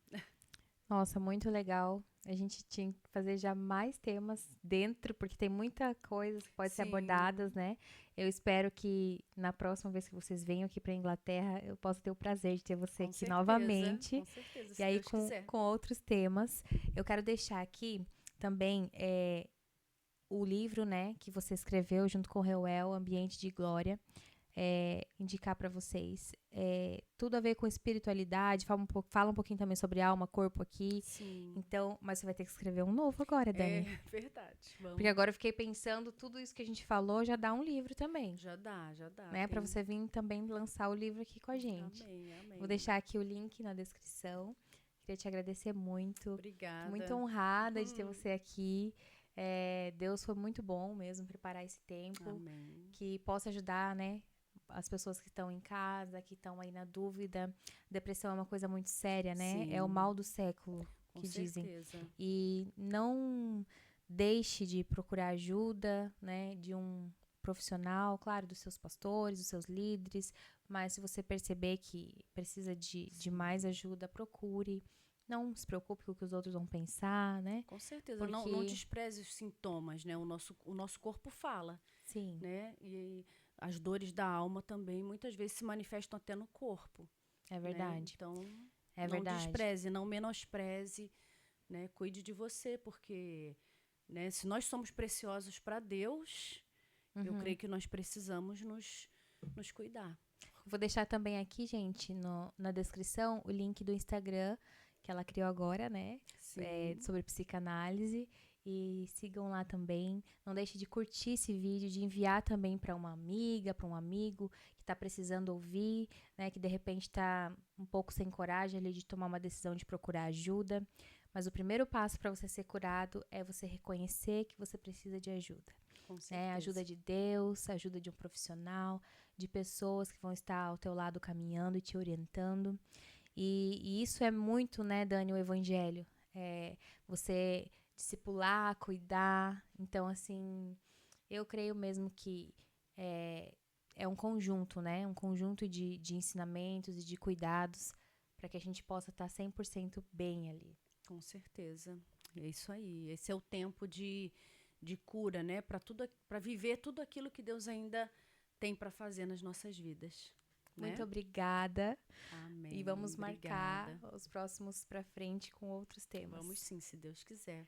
Nossa, muito legal. A gente tinha que fazer já mais temas dentro, porque tem muita coisa que pode ser abordadas, Sim, né? Eu espero que na próxima vez que vocês venham aqui para Inglaterra, eu possa ter o prazer de ter você aqui novamente. com certeza, E se aí Deus com, quiser. com outros temas. Eu quero deixar aqui também o livro, né, que você escreveu junto com o Reuel, Ambiente de Glória. Indicar para vocês. Tudo a ver com espiritualidade, fala um pouquinho também sobre alma, corpo aqui. Sim, Então, mas você vai ter que escrever um novo agora, é Dani. verdade. Porque Vamos. agora eu fiquei pensando, tudo isso que a gente falou já dá um livro também, Já dá. né? Para você vir também lançar o livro aqui com a gente. Amém, Vou amém. deixar aqui o link na descrição. Queria te agradecer muito. Tô muito Obrigada. honrada de ter você aqui. Deus foi muito bom mesmo preparar esse tempo, Amém. que possa ajudar, né? As pessoas que estão em casa, que estão aí na dúvida. Depressão é uma coisa muito séria, né? É o Sim, mal do século, com que dizem. certeza. E não deixe de procurar ajuda, né, de um profissional, claro, dos seus pastores, dos seus líderes, mas se você perceber que precisa de mais Sim, ajuda, procure. Não se preocupe com o que os outros vão pensar, né? com certeza. Não Porque, despreze os sintomas, né? O nosso corpo fala, sim, né? E as dores da alma também muitas vezes se manifestam até no corpo, é né? verdade. Então, É não verdade. despreze, não menospreze, né? Cuide de você, porque, né, se nós somos preciosos para Deus, eu Uhum. creio que nós precisamos nos cuidar. Vou deixar também aqui, gente, na descrição, o link do Instagram que ela criou agora, né? Sim, Sobre psicanálise. E sigam lá também. Não deixe de curtir esse vídeo, de enviar também para uma amiga, para um amigo que está precisando ouvir, né? Que de repente está um pouco sem coragem ali de tomar uma decisão de procurar ajuda. Mas o primeiro passo para você ser curado é você reconhecer que você precisa de ajuda, com né? Ajuda certeza. de Deus, ajuda de um profissional, de pessoas que vão estar ao teu lado caminhando e te orientando. E isso é muito, né, Dani, o evangelho. Você discipular, cuidar. Então, assim, eu creio mesmo que é, é um conjunto, né? Um conjunto de ensinamentos e de cuidados para que a gente possa estar 100% bem ali. Com certeza. É isso aí. Esse é o tempo de cura, né? Para viver tudo aquilo que Deus ainda tem para fazer nas nossas vidas. Muito né? obrigada. Amém. E vamos marcar Obrigada. os próximos pra frente com outros temas. Vamos sim, se Deus quiser.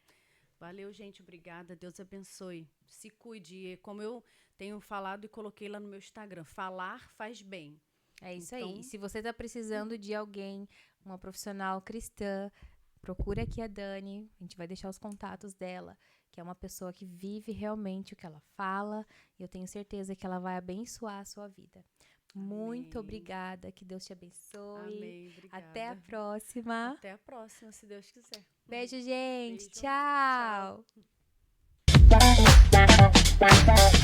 Valeu, gente. Obrigada. Deus abençoe. Se cuide. Como eu tenho falado e coloquei lá no meu Instagram, falar faz bem. É isso Então, aí. E se você tá precisando de alguém, uma profissional cristã, procura aqui a Dani. A gente vai deixar os contatos dela, que é uma pessoa que vive realmente o que ela fala. E eu tenho certeza que ela vai abençoar a sua vida. Muito Amém. obrigada. Que Deus te abençoe. Amém. Obrigada. Até a próxima. Até a próxima, se Deus quiser. Beijo, gente. Beijo. Tchau. Tchau.